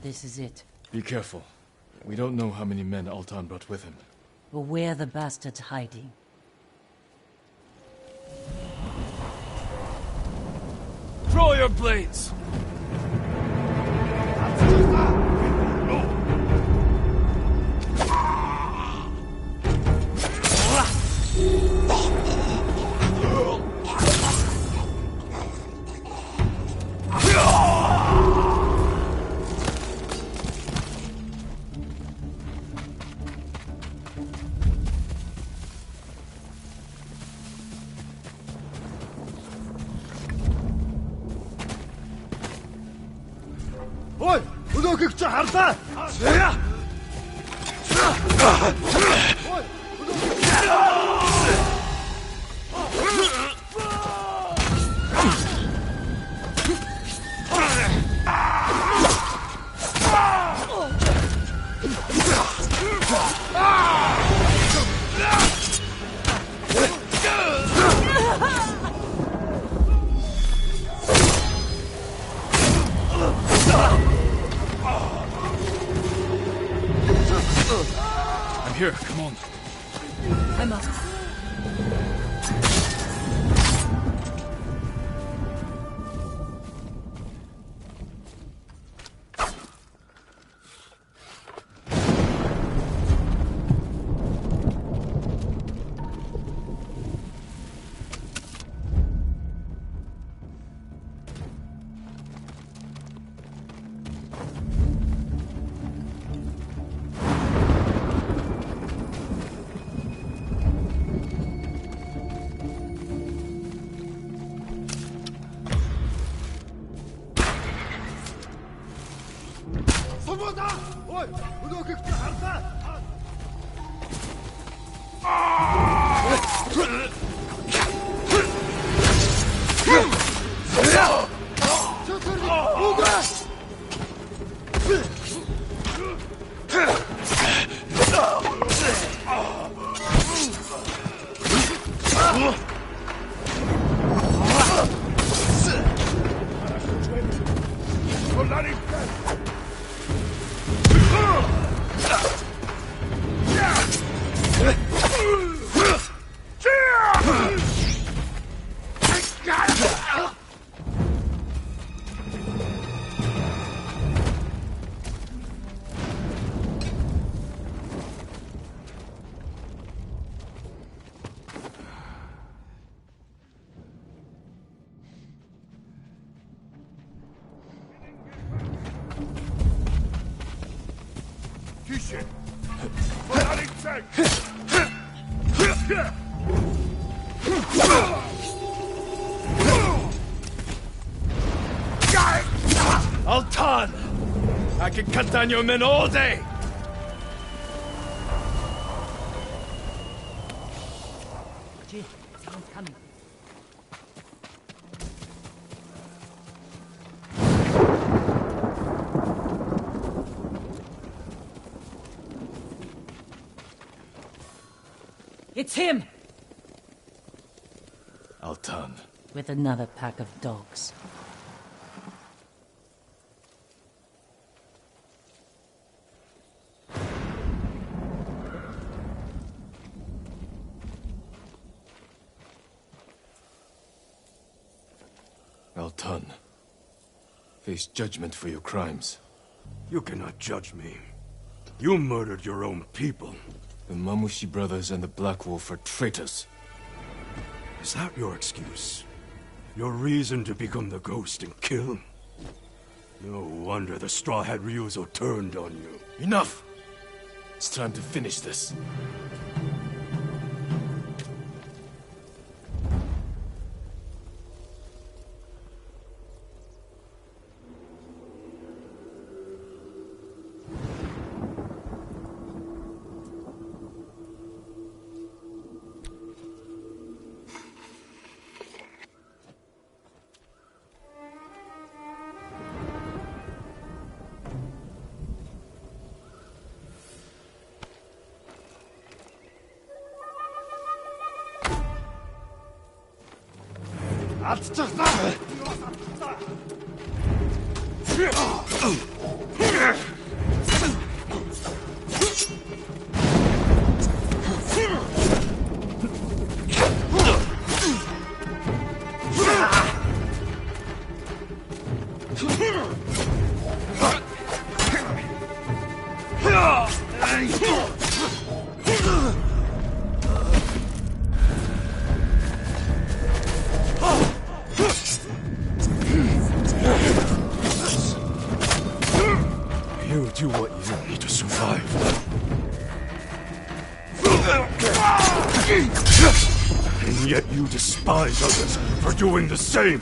Speaker 8: This is it.
Speaker 1: Be careful. We don't know how many men Altan brought with him.
Speaker 8: But where the bastard's hiding?
Speaker 11: Draw your blades!
Speaker 5: Ой, өнөөхийг чи харлаа.
Speaker 1: I'm here, come on.
Speaker 8: I must.
Speaker 1: Altan! I can cut down your men all day!
Speaker 8: Jin, someone's coming. It's him!
Speaker 1: Altan.
Speaker 8: With another pack of dogs.
Speaker 1: Altan. Face judgment for your crimes.
Speaker 11: You cannot judge me. You murdered your own people.
Speaker 1: The Mamushi brothers and the Black Wolf are traitors.
Speaker 11: Is that your excuse? Your reason to become the ghost and kill? No wonder the Straw Hat Ryuzo turned on you.
Speaker 1: Enough! It's time to finish this.
Speaker 11: You do what you need to survive. And yet you despise others for doing the same.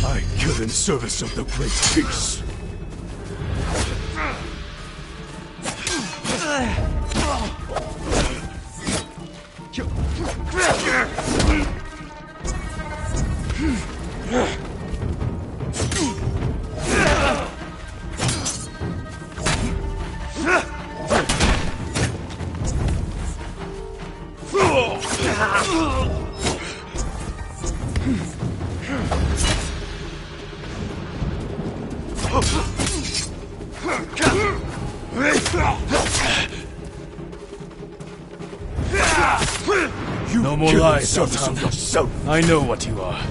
Speaker 11: I kill in service of the great peace.
Speaker 1: No more lies, Altan. I know what you are.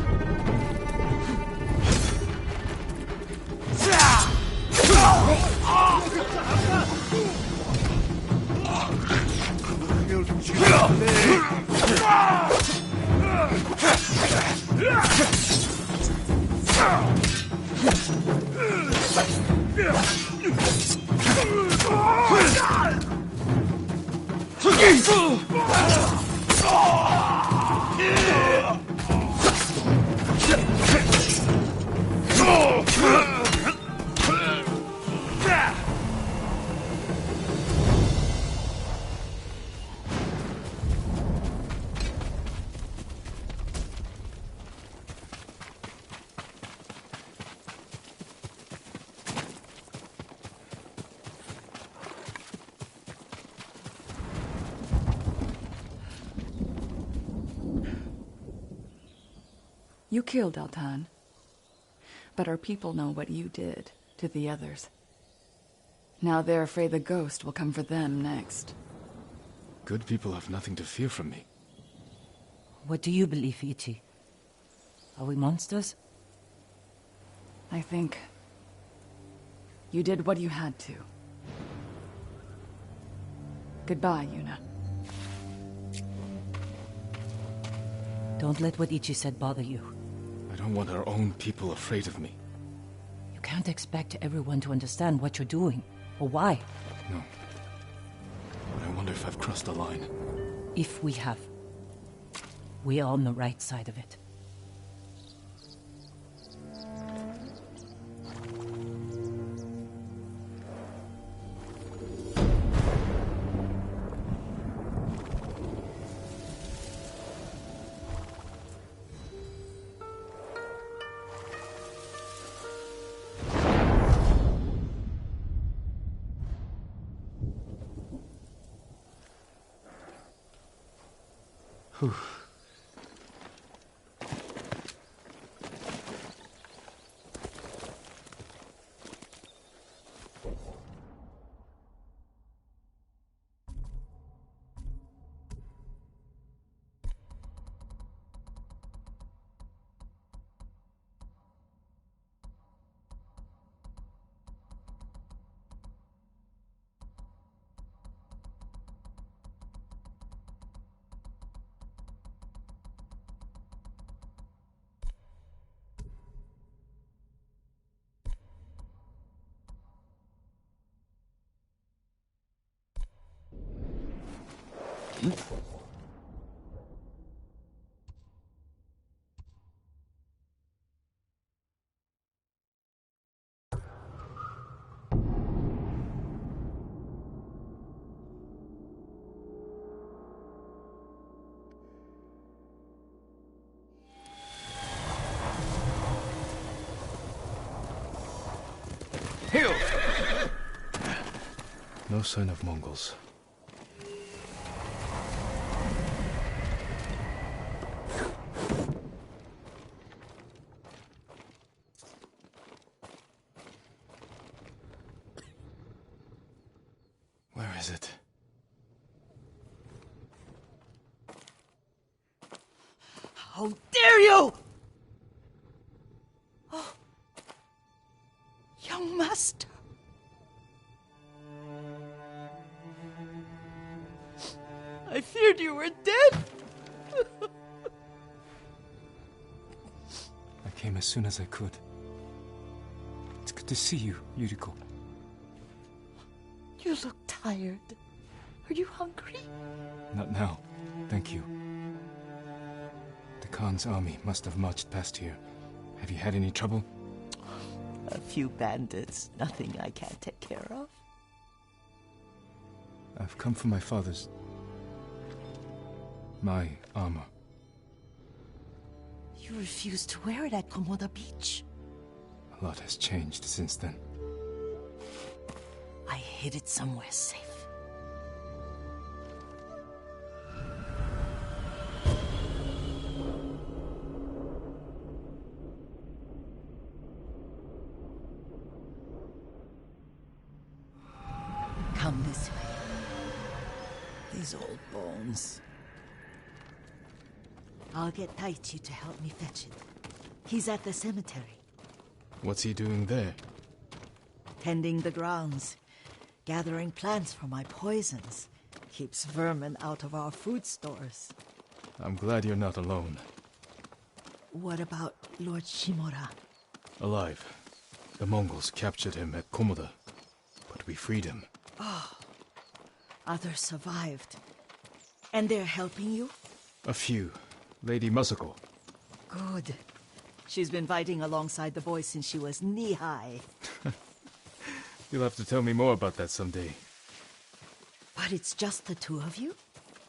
Speaker 9: You killed Altan. But our people know what you did to the others. Now they're afraid the ghost will come for them next.
Speaker 1: Good people have nothing to fear from me.
Speaker 8: What do you believe, Ichi? Are we monsters?
Speaker 9: I think you did what you had to. Goodbye, Yuna.
Speaker 8: Don't let what Ichi said bother you.
Speaker 1: I don't want our own people afraid of me.
Speaker 8: You can't expect everyone to understand what you're doing, or why.
Speaker 1: No. But I wonder if I've crossed the line.
Speaker 8: If we have. We're on the right side of it.
Speaker 1: Whew. No sign of Mongols. Where is it?
Speaker 8: How dare you! Oh. Young master. I feared you were dead.
Speaker 1: I came as soon as I could. It's good to see you, Yuriko.
Speaker 8: You look tired. Are you hungry?
Speaker 1: Not now. Thank you. The Khan's army must have marched past here. Have you had any trouble?
Speaker 8: A few bandits. Nothing I can't take care of.
Speaker 1: I've come for my father's... my armor.
Speaker 8: You refused to wear it at Komoda Beach.
Speaker 1: A lot has changed since then.
Speaker 8: I hid it somewhere safe. Come this way. These old bones. I'll get Taichi to help me fetch it. He's at the cemetery.
Speaker 1: What's he doing there?
Speaker 8: Tending the grounds. Gathering plants for my poisons. Keeps vermin out of our food stores.
Speaker 1: I'm glad you're not alone.
Speaker 8: What about Lord Shimura?
Speaker 1: Alive. The Mongols captured him at Komoda. we freed him.
Speaker 12: Oh, others survived. And they're helping you?
Speaker 1: A few. Lady Muscle.
Speaker 12: Good. She's been fighting alongside the boys since she was knee-high.
Speaker 1: You'll have to tell me more about that someday.
Speaker 12: But it's just the two of you?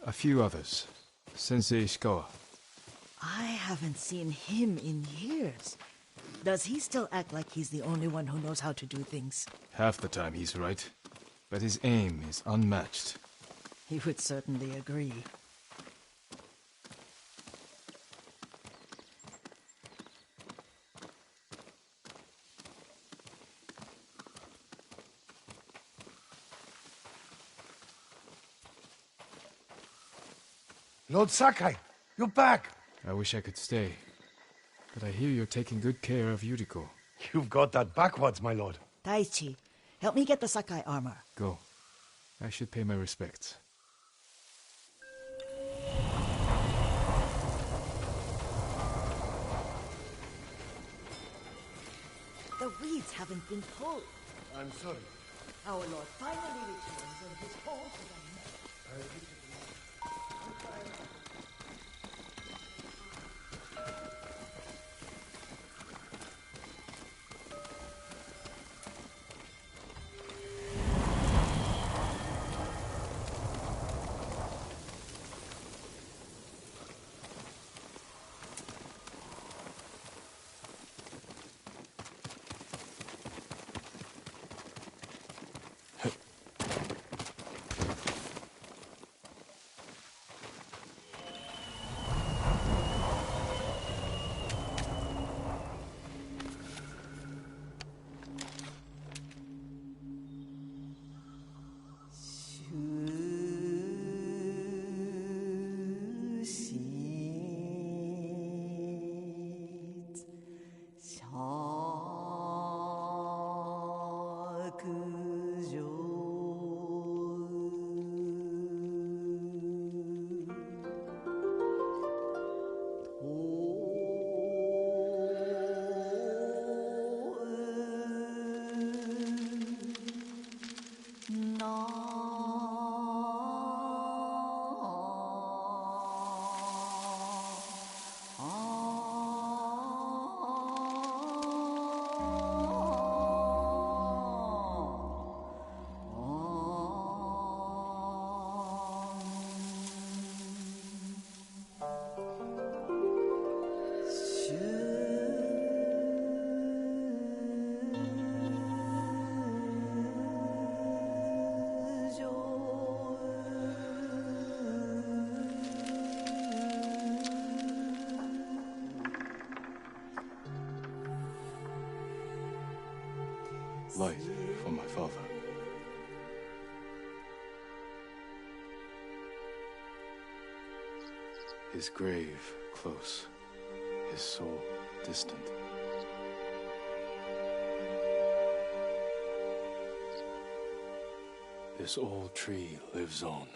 Speaker 1: A few others. Sensei Ishikawa.
Speaker 12: I haven't seen him in years. Does he still act like he's the only one who knows how to do things?
Speaker 1: Half the time he's right. But his aim is unmatched.
Speaker 12: He would certainly agree.
Speaker 7: Lord Sakai, you're back!
Speaker 1: I wish I could stay. But I hear you're taking good care of Yuriko.
Speaker 4: You've got that backwards, my lord.
Speaker 12: Taichi, help me get the Sakai armor.
Speaker 1: Go. I should pay my respects.
Speaker 12: The weeds haven't been pulled.
Speaker 7: I'm sorry.
Speaker 12: Our Lord finally returns and his horse is a mess.
Speaker 1: Light for my father. His grave close, his soul distant. This old tree lives on.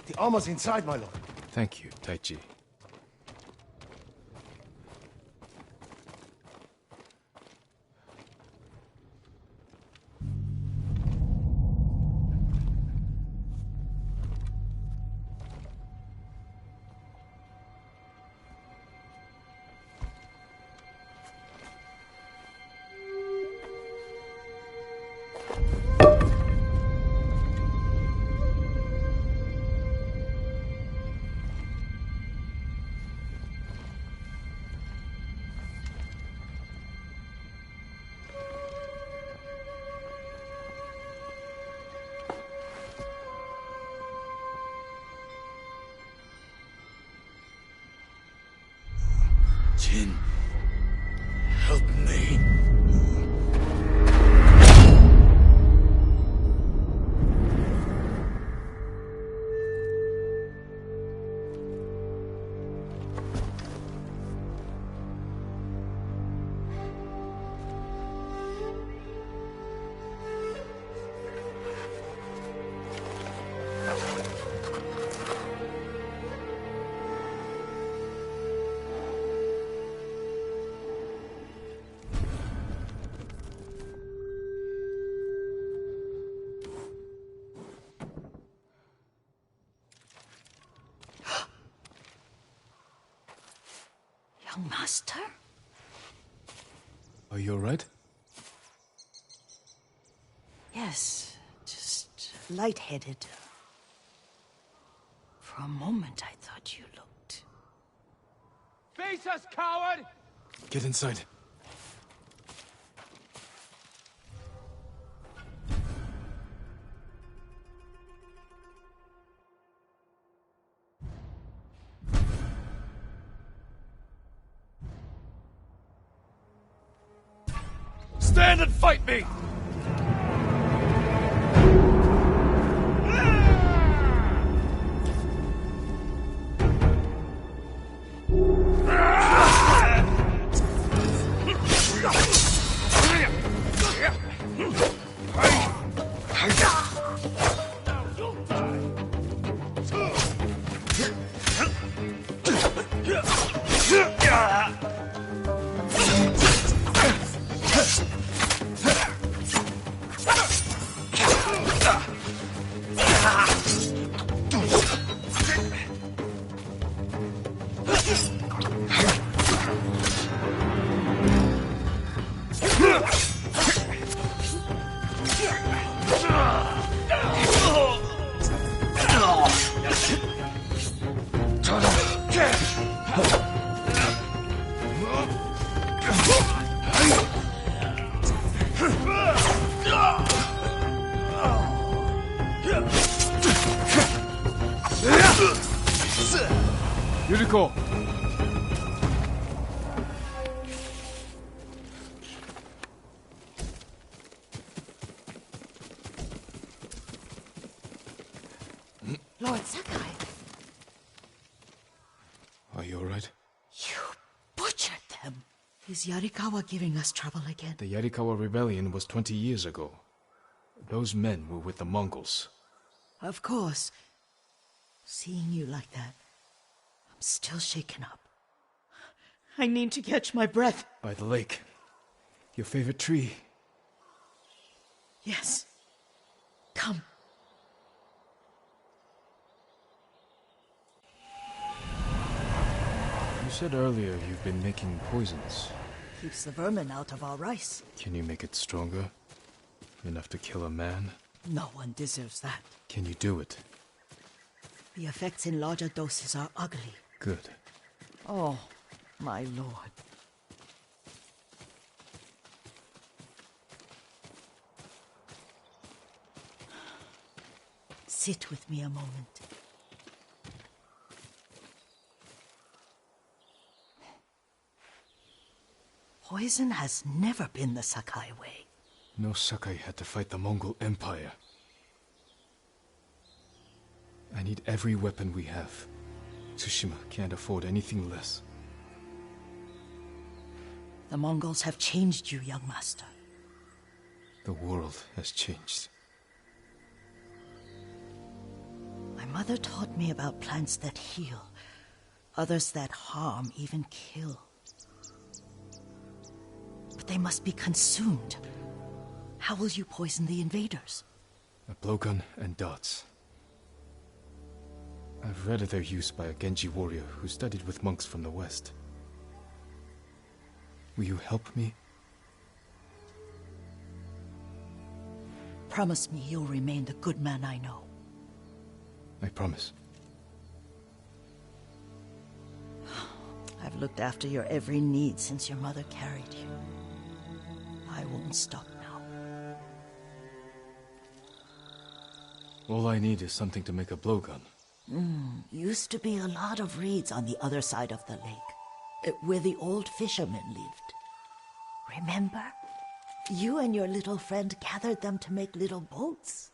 Speaker 4: The armor's inside, my lord.
Speaker 1: Thank you, Taichi.
Speaker 6: kin. Help me.
Speaker 12: Young master?
Speaker 1: Are you alright?
Speaker 12: Yes, just lightheaded. For a moment, I thought you looked...
Speaker 10: Face us, coward!
Speaker 1: Get inside.
Speaker 7: Stand and fight me!
Speaker 1: Yuriko!
Speaker 12: Lord Sakai,
Speaker 1: Are you alright?
Speaker 12: you butchered them. Is Yarikawa giving us trouble again?
Speaker 1: The Yarikawa rebellion was 20 years ago. Those men were with the Mongols.
Speaker 12: Of course. Seeing you like that, I'm still shaken up. I need to catch my breath.
Speaker 1: By the lake. Your favorite tree.
Speaker 12: Yes. Come.
Speaker 1: You said earlier you've been making poisons.
Speaker 12: Keeps the vermin out of our rice.
Speaker 1: Can you make it stronger? Enough to kill a man?
Speaker 12: No one deserves that.
Speaker 1: Can you do it?
Speaker 12: The effects in larger doses are ugly.
Speaker 1: Good.
Speaker 12: Oh, my lord. Sit with me a moment. Poison has never been the Sakai way.
Speaker 1: No Sakai had to fight the Mongol Empire. I need every weapon we have. Tsushima can't afford anything less.
Speaker 12: The Mongols have changed you, young master.
Speaker 1: The world has changed.
Speaker 12: My mother taught me about plants that heal, others that harm, even kill. But they must be consumed. How will you poison the invaders?
Speaker 1: A blowgun and darts. I've read of their use by a Genji warrior who studied with monks from the west. Will you help me?
Speaker 12: Promise me you'll remain the good man I know.
Speaker 1: I promise.
Speaker 12: I've looked after your every need since your mother carried you. I won't stop now.
Speaker 1: All I need is something to make a blowgun.
Speaker 12: Used to be a lot of reeds on the other side of the lake. where the old fishermen lived. Remember? You and your little friend gathered them to make little boats.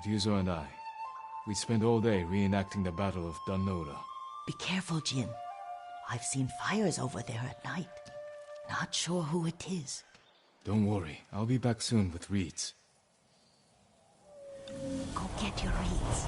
Speaker 1: Ryuzo and I, we spent all day reenacting the Battle of Danora.
Speaker 12: Be careful, Jin. I've seen fires over there at night. Not sure who it is.
Speaker 1: Don't worry, I'll be back soon with reeds.
Speaker 12: Go get your reeds.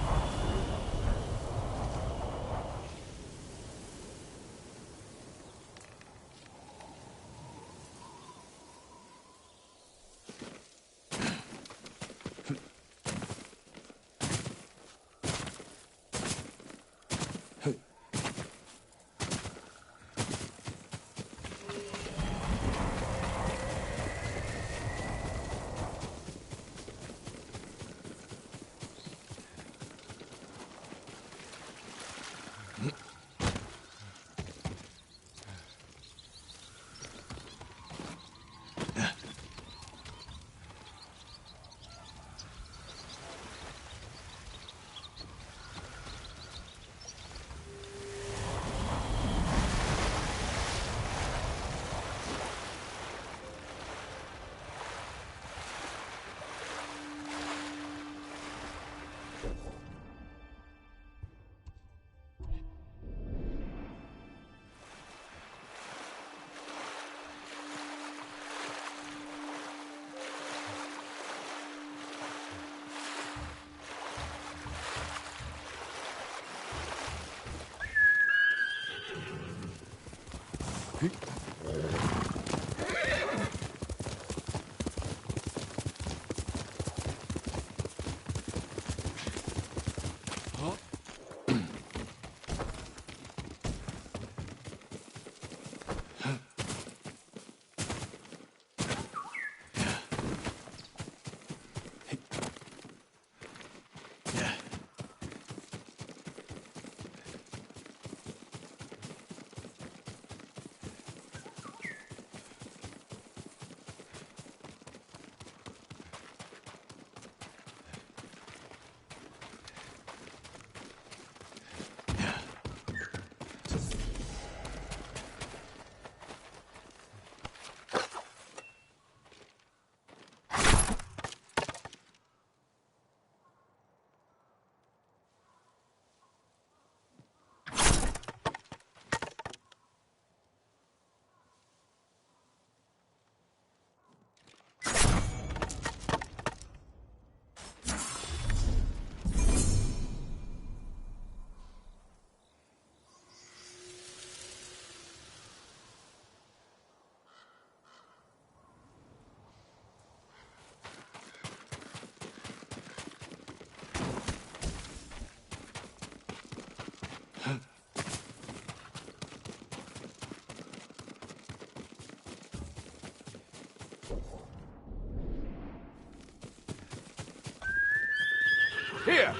Speaker 1: Here!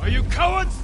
Speaker 5: Are you cowards?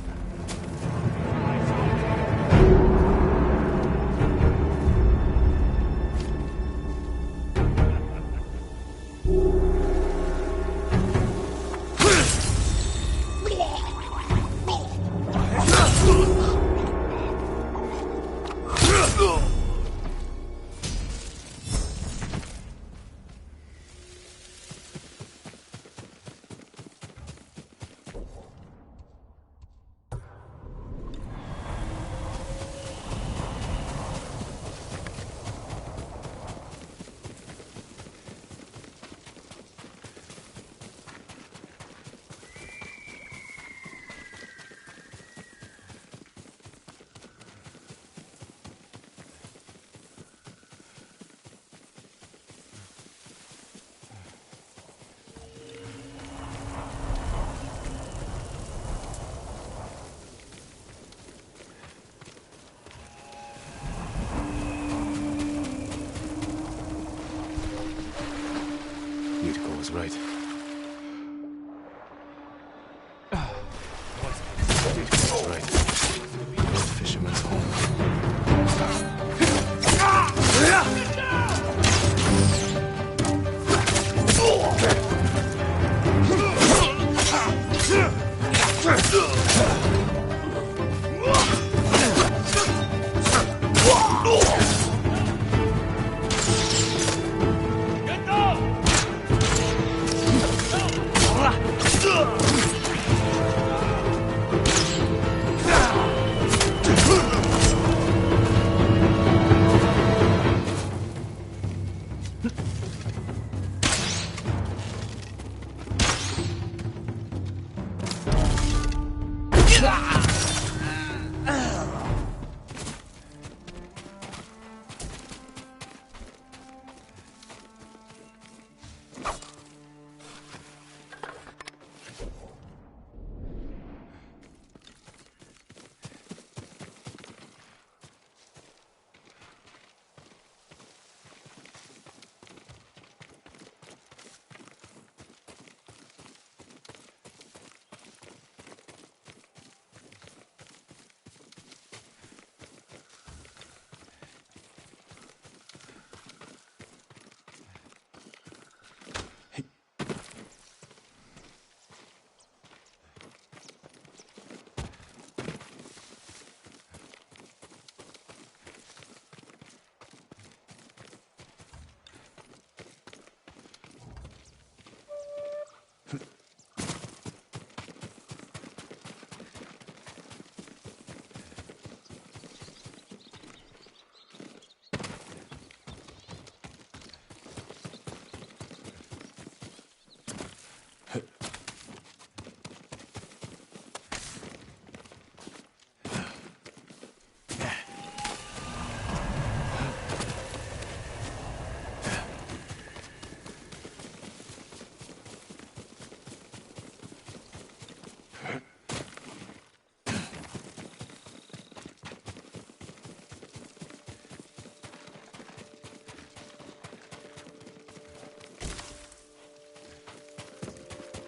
Speaker 1: Was right. Was right. The old fisherman's home.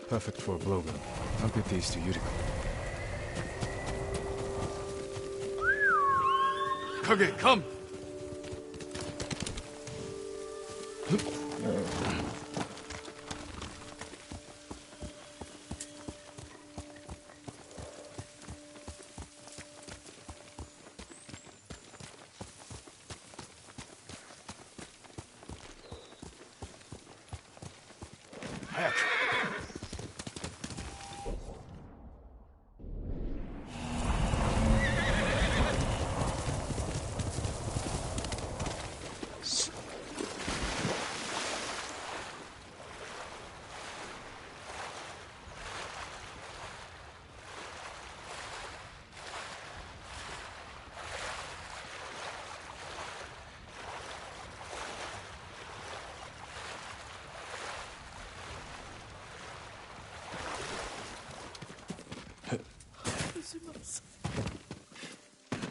Speaker 1: Perfect for a blowgun. I'll get these to Yuriko. Kage, come!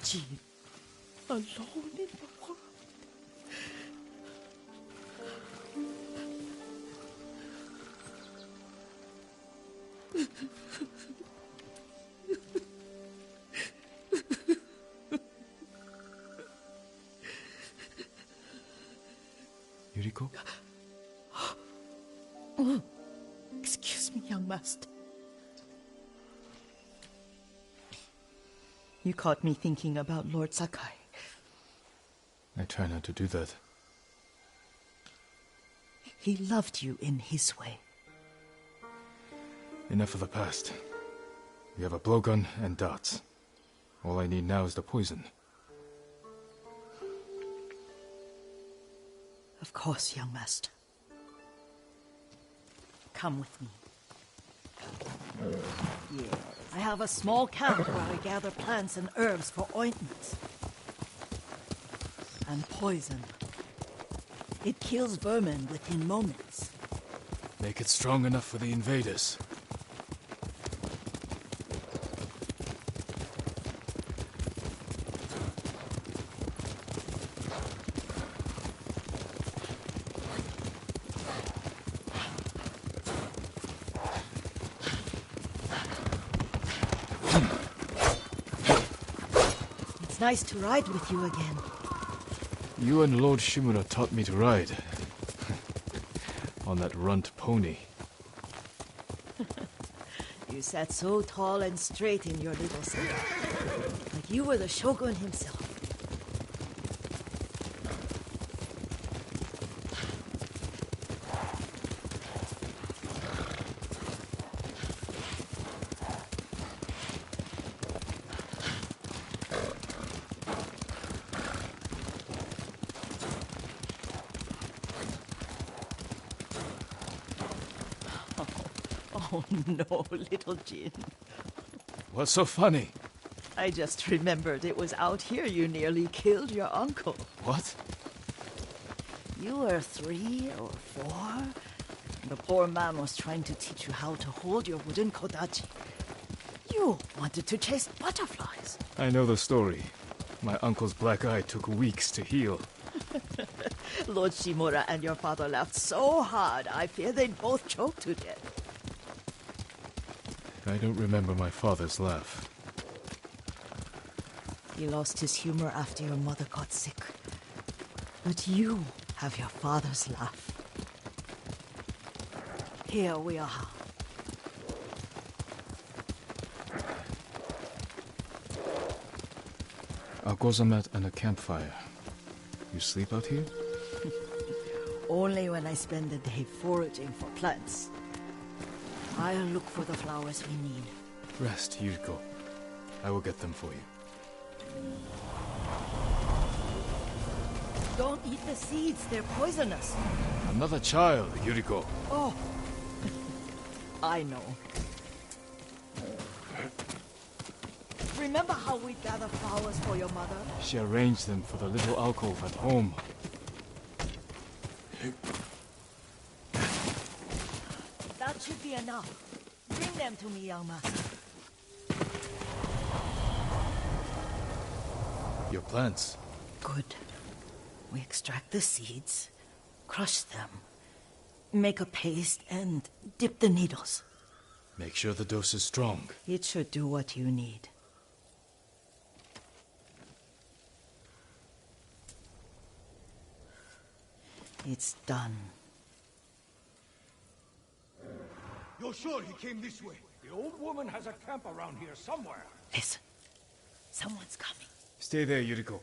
Speaker 12: Jean, alone in the world.
Speaker 1: Yuriko?
Speaker 12: Oh, excuse me, young master. You caught me thinking about Lord Sakai.
Speaker 1: I try not to do that.
Speaker 12: He loved you in his way.
Speaker 1: Enough of the past. We have a blowgun and darts. All I need now is the poison.
Speaker 12: Of course, young master. Come with me. Yes, I have a small camp where I gather plants and herbs for ointments. And poison. It kills vermin within moments.
Speaker 1: Make it strong enough for the invaders.
Speaker 12: It's nice to ride with you again.
Speaker 1: You and Lord Shimura taught me to ride. On that runt pony.
Speaker 12: You sat so tall and straight in your little seat. Like you were the shogun himself. Oh no, little Jin.
Speaker 1: What's so funny?
Speaker 12: I just remembered it was out here you nearly killed your uncle.
Speaker 1: What?
Speaker 12: You were 3 or 4. The poor man was trying to teach you how to hold your wooden kodachi. You wanted to chase butterflies.
Speaker 1: I know the story. My uncle's black eye took weeks to heal.
Speaker 12: Lord Shimura and your father laughed so hard, I fear they'd both choke to death.
Speaker 1: I don't remember my father's laugh.
Speaker 12: He lost his humor after your mother got sick. But you have your father's laugh. Here we are.
Speaker 1: A gozamat and a campfire. You sleep out here?
Speaker 12: Only when I spend the day foraging for plants. I'll look for the flowers we need.
Speaker 1: Rest, Yuriko. I will get them for you.
Speaker 12: Don't eat the seeds, they're poisonous.
Speaker 1: Another child, Yuriko.
Speaker 12: Oh, I know. Remember how we gather flowers for your mother?
Speaker 1: She arranged them for the little alcove at home.
Speaker 12: That should be enough. Bring them to me, young master.
Speaker 1: Your plants.
Speaker 12: Good. We extract the seeds, crush them, make a paste, and dip the needles.
Speaker 1: Make sure the dose is strong.
Speaker 12: It should do what you need. It's done.
Speaker 10: You're sure he came this way? The old woman has a camp around here somewhere.
Speaker 12: Listen. Someone's coming.
Speaker 1: Stay there, Yuriko.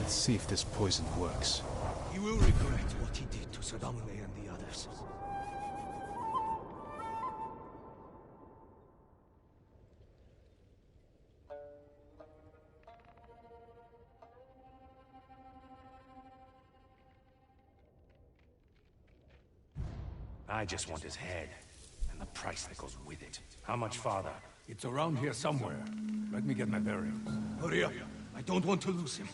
Speaker 1: Let's see if this poison works.
Speaker 10: He will regret what he did to Sadamune and the others.
Speaker 13: I just want his head, and the price that goes with it. How much farther?
Speaker 10: It's around here somewhere. Let me get my bearings. Hurry up. I don't want to lose him.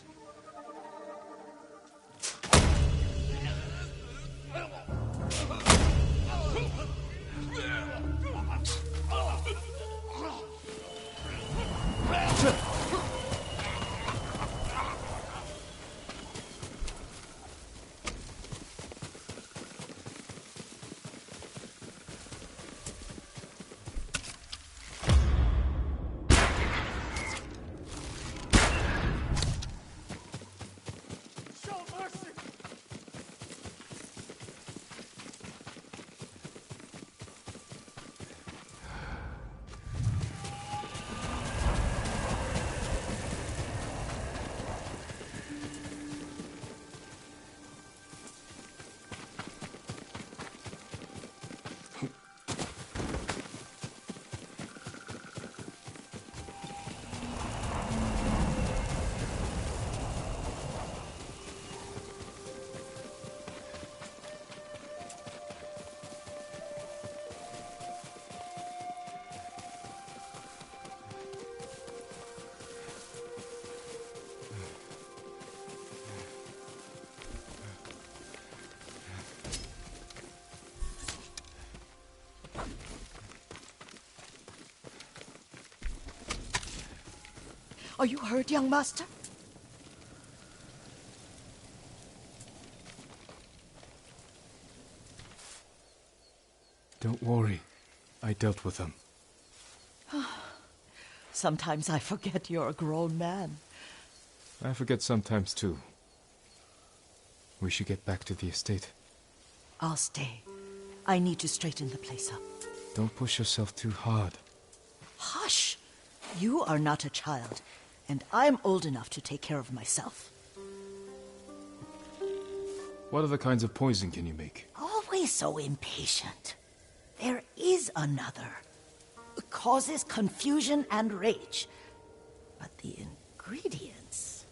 Speaker 12: Are you hurt, young master?
Speaker 1: Don't worry. I dealt with them.
Speaker 12: Sometimes I forget you're a grown man.
Speaker 1: I forget sometimes too. We should get back to the estate.
Speaker 12: I'll stay. I need to straighten the place up.
Speaker 1: Don't push yourself too hard.
Speaker 12: Hush! You are not a child, and I'm old enough to take care of myself.
Speaker 1: What other kinds of poison can you make?
Speaker 12: Always so impatient. There is another. It causes confusion and rage. But the ingredients...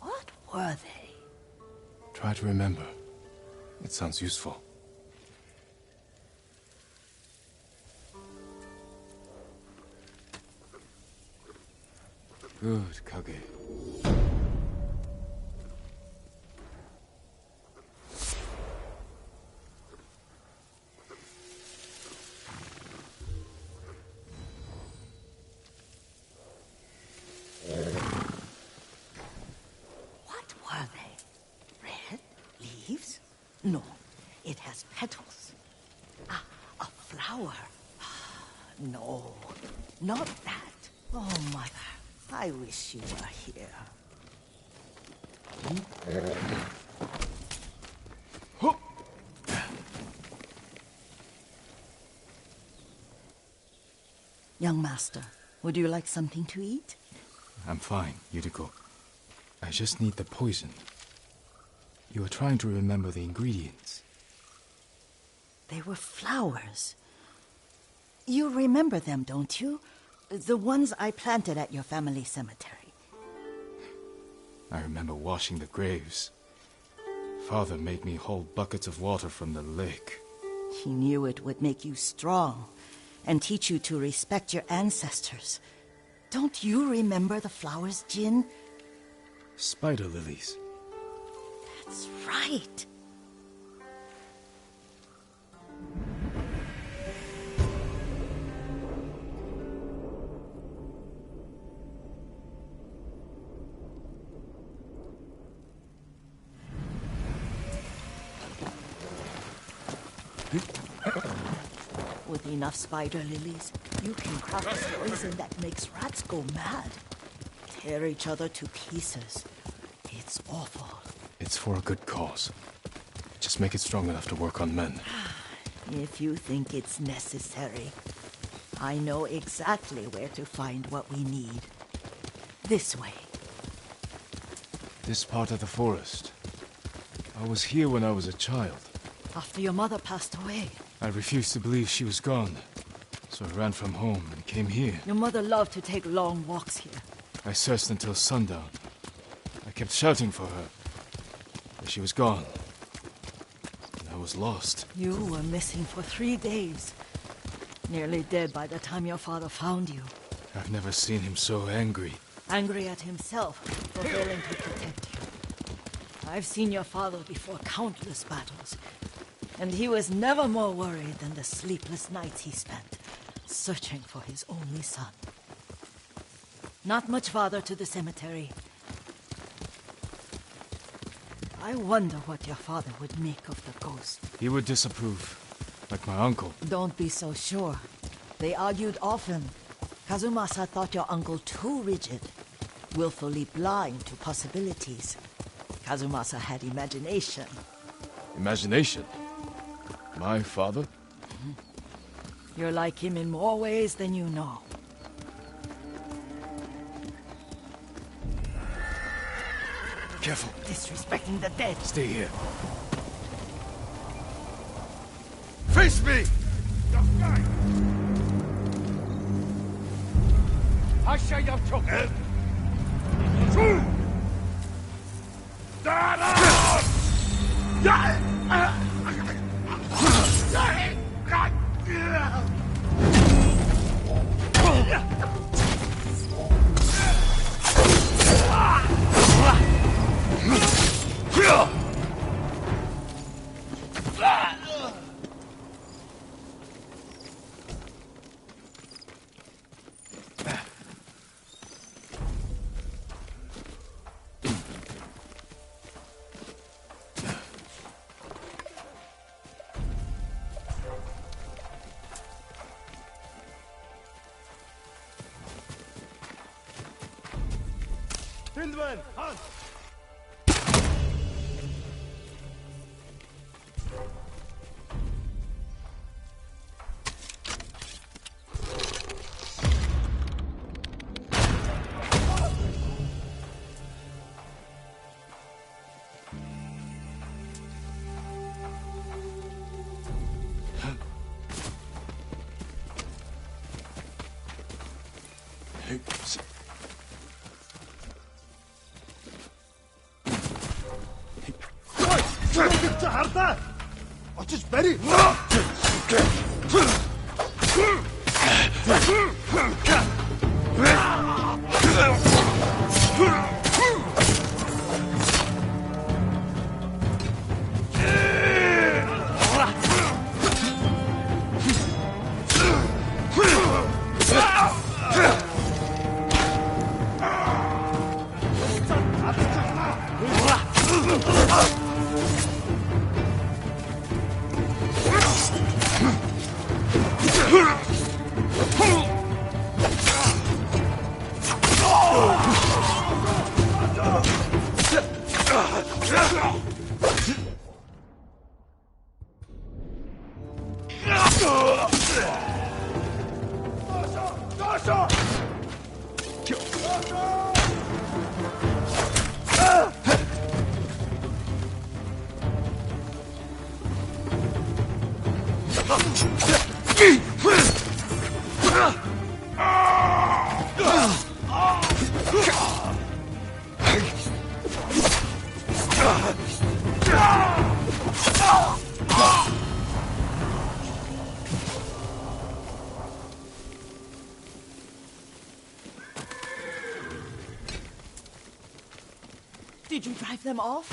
Speaker 12: what were they?
Speaker 1: Try to remember. It sounds useful. Good, Kage.
Speaker 12: What were they? Red? Leaves? No, it has petals. Ah, a flower. No, not that. Oh, mother, I wish you were here. Young master, would you like something to eat?
Speaker 1: I'm fine, Yuriko. I just need the poison. You were trying to remember the ingredients.
Speaker 12: They were flowers. You remember them, don't you? The ones I planted at your family cemetery.
Speaker 1: I remember washing the graves. Father made me hold buckets of water from the lake.
Speaker 12: He knew it would make you strong and teach you to respect your ancestors. Don't you remember the flowers, Jin?
Speaker 1: Spider lilies.
Speaker 12: That's right. With enough spider lilies, you can craft a poison that makes rats go mad. Tear each other to pieces. It's awful.
Speaker 1: It's for a good cause. Just make it strong enough to work on men.
Speaker 12: If you think it's necessary, I know exactly where to find what we need. This way.
Speaker 1: This part of the forest. I was here when I was a child.
Speaker 12: After your mother passed away.
Speaker 1: I refused to believe she was gone. So I ran from home and came here.
Speaker 12: Your mother loved to take long walks here.
Speaker 1: I searched until sundown. I kept shouting for her. But she was gone. And I was lost.
Speaker 12: You were missing for 3 days. Nearly dead by the time your father found you.
Speaker 1: I've never seen him so angry.
Speaker 12: Angry at himself for failing to protect you. I've seen your father before countless battles. And he was never more worried than the sleepless nights he spent searching for his only son. Not much farther to the cemetery. I wonder what your father would make of the ghost.
Speaker 1: He would disapprove, like my uncle.
Speaker 12: Don't be so sure. They argued often. Kazumasa thought your uncle too rigid, willfully blind to possibilities. Kazumasa had imagination.
Speaker 1: Imagination? My father?
Speaker 12: You're like him in more ways than you know.
Speaker 1: Careful.
Speaker 12: Disrespecting the dead.
Speaker 1: Stay here.
Speaker 7: Face me!
Speaker 5: Hindman, hunt!
Speaker 12: Did you drive them off?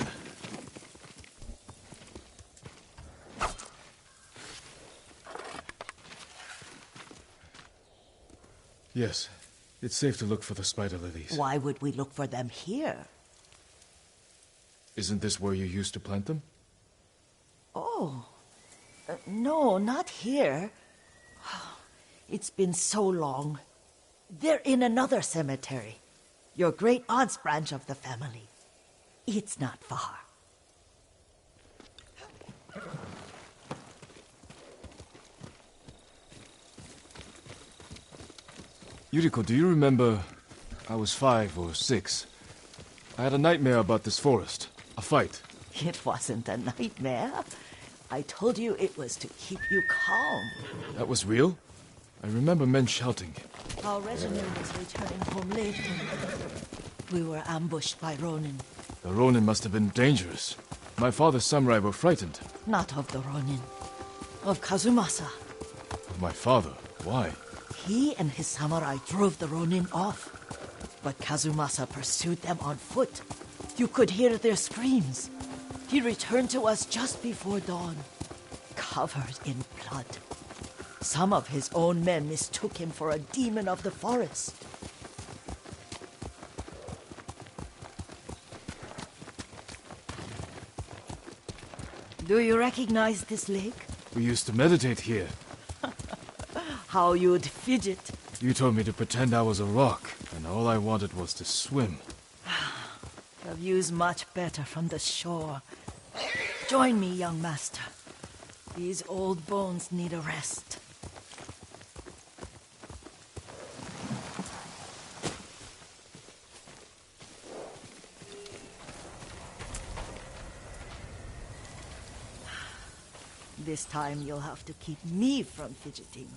Speaker 1: Yes. It's safe to look for the spider lilies.
Speaker 12: Why would we look for them here?
Speaker 1: Isn't this where you used to plant them?
Speaker 12: Oh. No, not here. It's been so long. They're in another cemetery. Your great-aunt's branch of the family. It's not far.
Speaker 1: Yuriko, do you remember... I was 5 or 6. I had a nightmare about this forest. A fight.
Speaker 12: It wasn't a nightmare. I told you it was to keep you calm.
Speaker 1: That was real? I remember men shouting.
Speaker 12: Our regiment was returning home late. We were ambushed by Ronin.
Speaker 1: The Ronin must have been dangerous. My father's samurai were frightened.
Speaker 12: Not of the Ronin. Of Kazumasa.
Speaker 1: Of my father? Why?
Speaker 12: He and his samurai drove the Ronin off. But Kazumasa pursued them on foot. You could hear their screams. He returned to us just before dawn, covered in blood. Some of his own men mistook him for a demon of the forest. Do you recognize this lake?
Speaker 1: We used to meditate here.
Speaker 12: How you'd fidget.
Speaker 1: You told me to pretend I was a rock, and all I wanted was to swim.
Speaker 12: The view's much better from the shore. Join me, young master. These old bones need a rest. This time you'll have to keep me from fidgeting.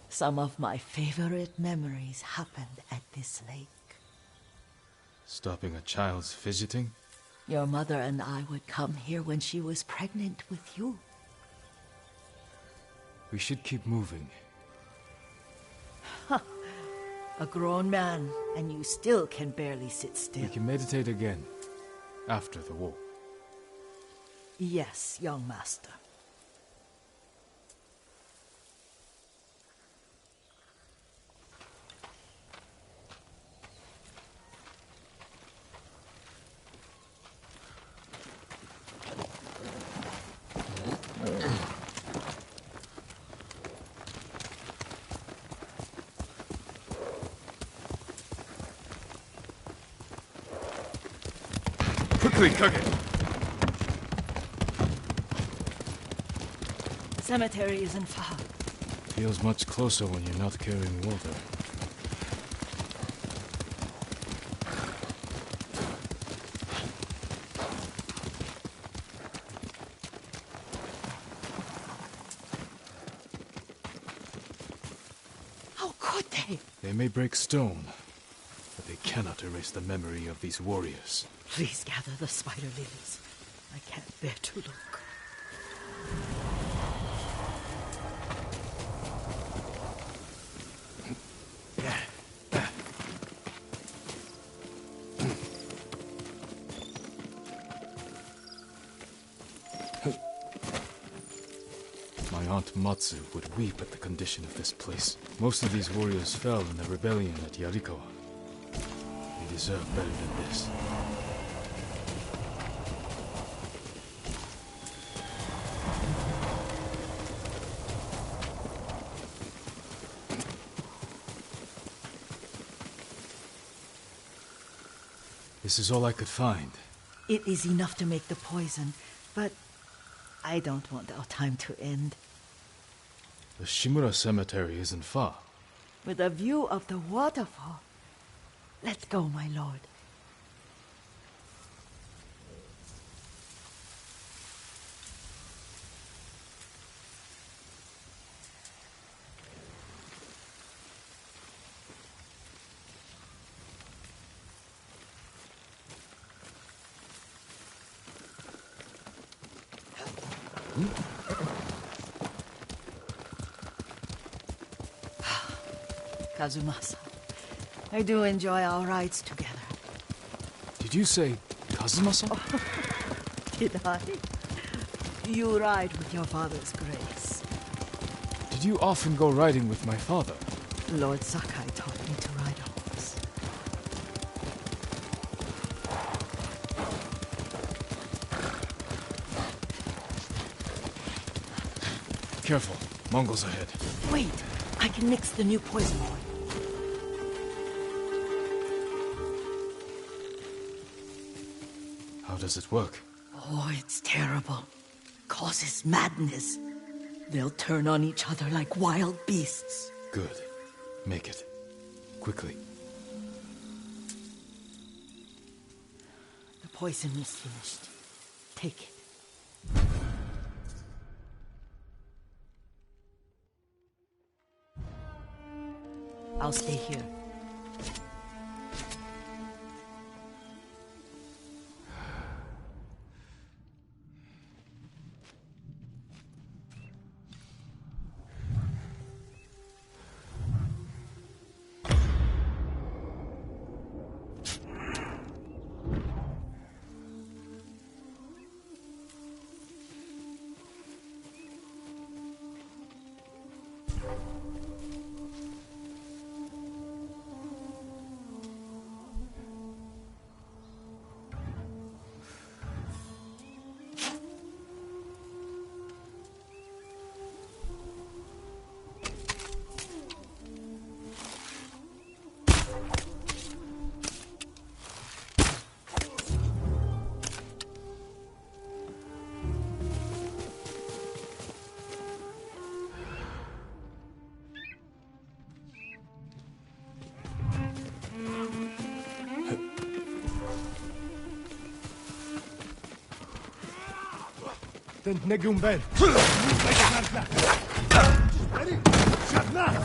Speaker 12: Some of my favorite memories happened at this lake.
Speaker 1: Stopping a child's fidgeting?
Speaker 12: Your mother and I would come here when she was pregnant with you.
Speaker 1: We should keep moving.
Speaker 12: A grown man, and you still can barely sit still.
Speaker 1: We can meditate again, after the war.
Speaker 12: Yes, young master.
Speaker 1: Quickly, Kage!
Speaker 12: Cemetery isn't far.
Speaker 1: Feels much closer when you're not carrying water.
Speaker 12: How could they?
Speaker 1: They may break stone, but they cannot erase the memory of these warriors.
Speaker 12: Please gather the spider lilies. I can't bear to look.
Speaker 1: My aunt Matsu would weep at the condition of this place. Most of these warriors fell in the rebellion at Yarikawa. They deserve better than this. This is all I could find.
Speaker 12: It is enough to make the poison, but I don't want our time to end.
Speaker 1: The Shimura Cemetery isn't far.
Speaker 12: With a view of the waterfall. Let's go, my lord. Kazumasa, I do enjoy our rides together.
Speaker 1: Did you say Kazumasa?
Speaker 12: Did I? You ride with your father's grace.
Speaker 1: Did you often go riding with my father?
Speaker 12: Lord Sakai taught me to ride a horse.
Speaker 1: Careful. Mongols ahead.
Speaker 12: Wait! I can mix the new poison oil.
Speaker 1: How does it work?
Speaker 12: Oh, it's terrible. Causes madness. They'll turn on each other like wild beasts.
Speaker 1: Good. Make it. Quickly.
Speaker 12: The poison is finished. Take it. I'll stay here.
Speaker 3: Ten negum ben. Ready? Shut now.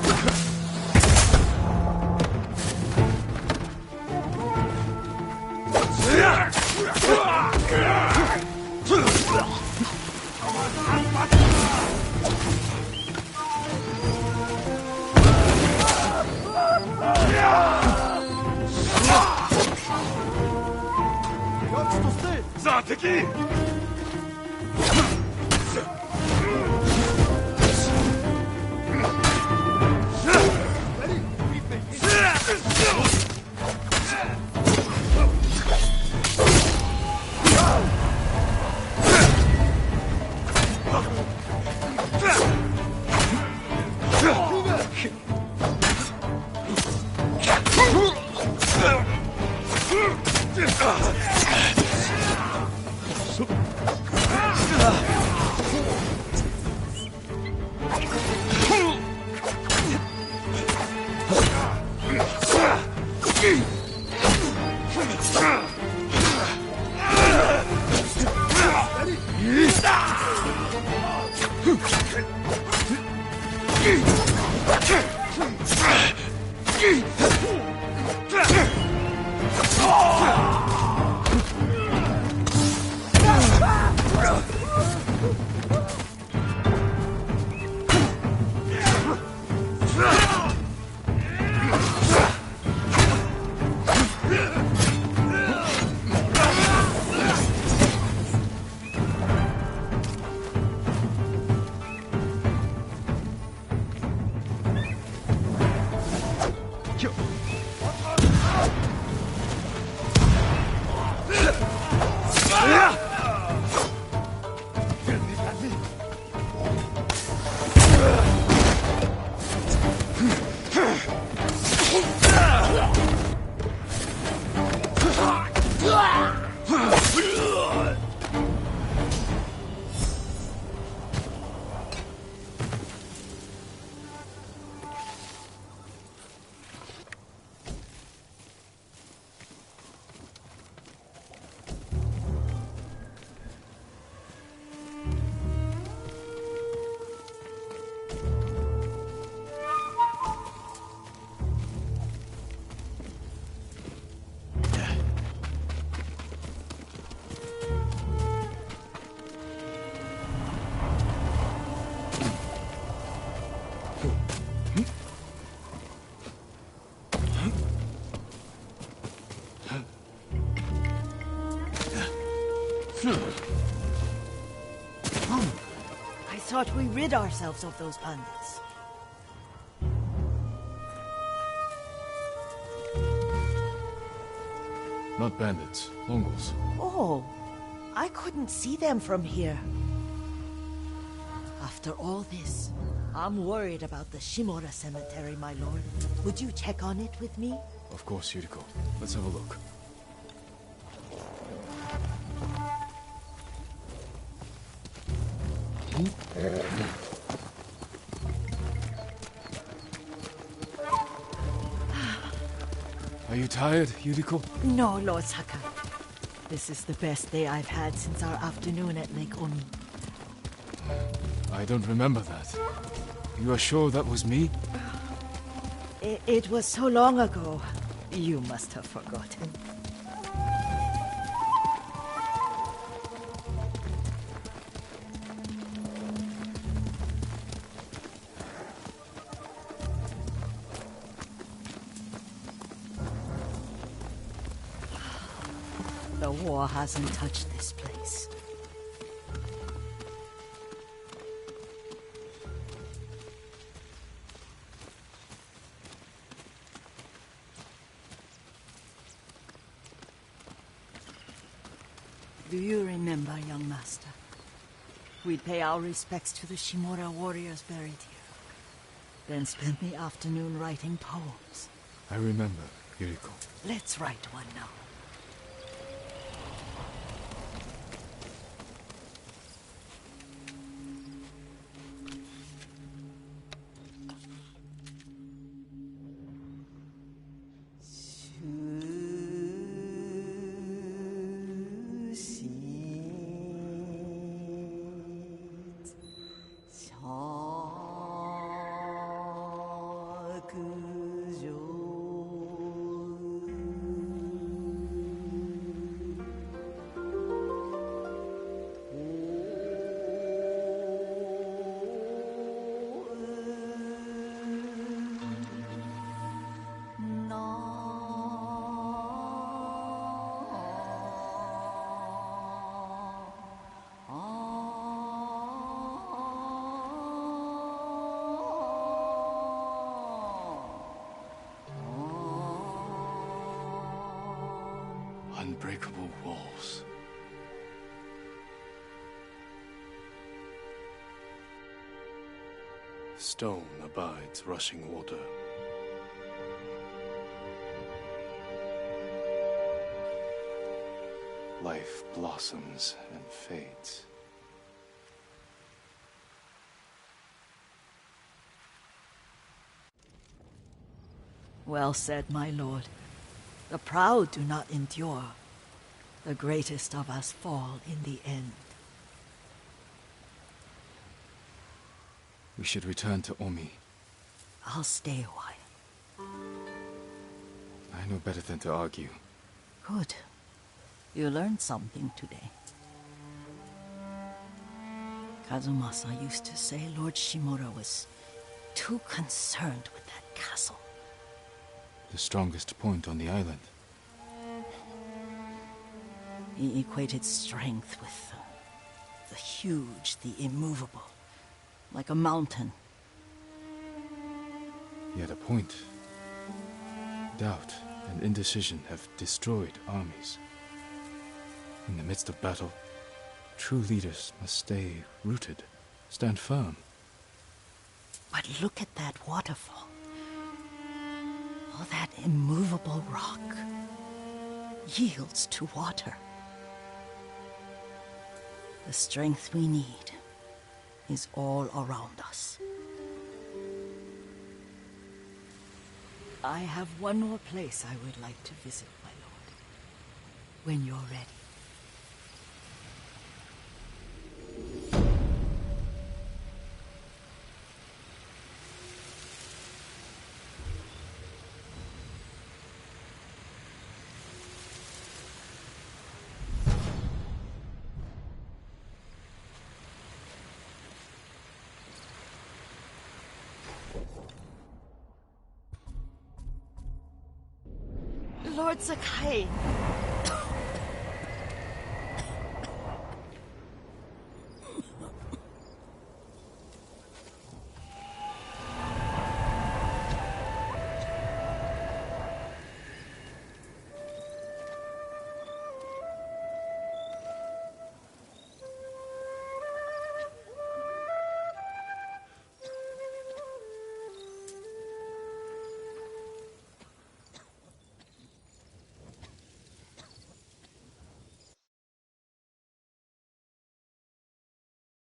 Speaker 12: I thought we rid ourselves of those bandits.
Speaker 1: Not bandits, Mongols.
Speaker 12: Oh, I couldn't see them from here. After all this, I'm worried about the Shimura cemetery, my lord. Would you check on it with me?
Speaker 1: Of course, Yuriko. Let's have a look. Are you tired, Yuriko?
Speaker 12: No, Lord Sakai. This is the best day I've had since our afternoon at Lake Omi.
Speaker 1: I don't remember that. You are sure that was me?
Speaker 12: It was so long ago. You must have forgotten. The war hasn't touched this place. Do you remember, young master? We'd pay our respects to the Shimura warriors buried here, then spend the afternoon writing poems.
Speaker 1: I remember, Yuriko.
Speaker 12: Let's write one now.
Speaker 1: Unbreakable walls. Stone abides rushing water. Life blossoms and fades.
Speaker 12: Well said, my lord. The proud do not endure. The greatest of us fall in the end.
Speaker 1: We should return to Omi.
Speaker 12: I'll stay a while.
Speaker 1: I know better than to argue.
Speaker 12: Good. You learned something today. Kazumasa used to say Lord Shimura was too concerned with that castle.
Speaker 1: The strongest point on the island.
Speaker 12: He equated strength with the huge, the immovable, like a mountain.
Speaker 1: He had a point. Doubt and indecision have destroyed armies. In the midst of battle, true leaders must stay rooted, stand firm.
Speaker 12: But look at that waterfall. All that immovable rock yields to water. The strength we need is all around us. I have one more place I would like to visit, my lord. When you're ready. Lord Sakai,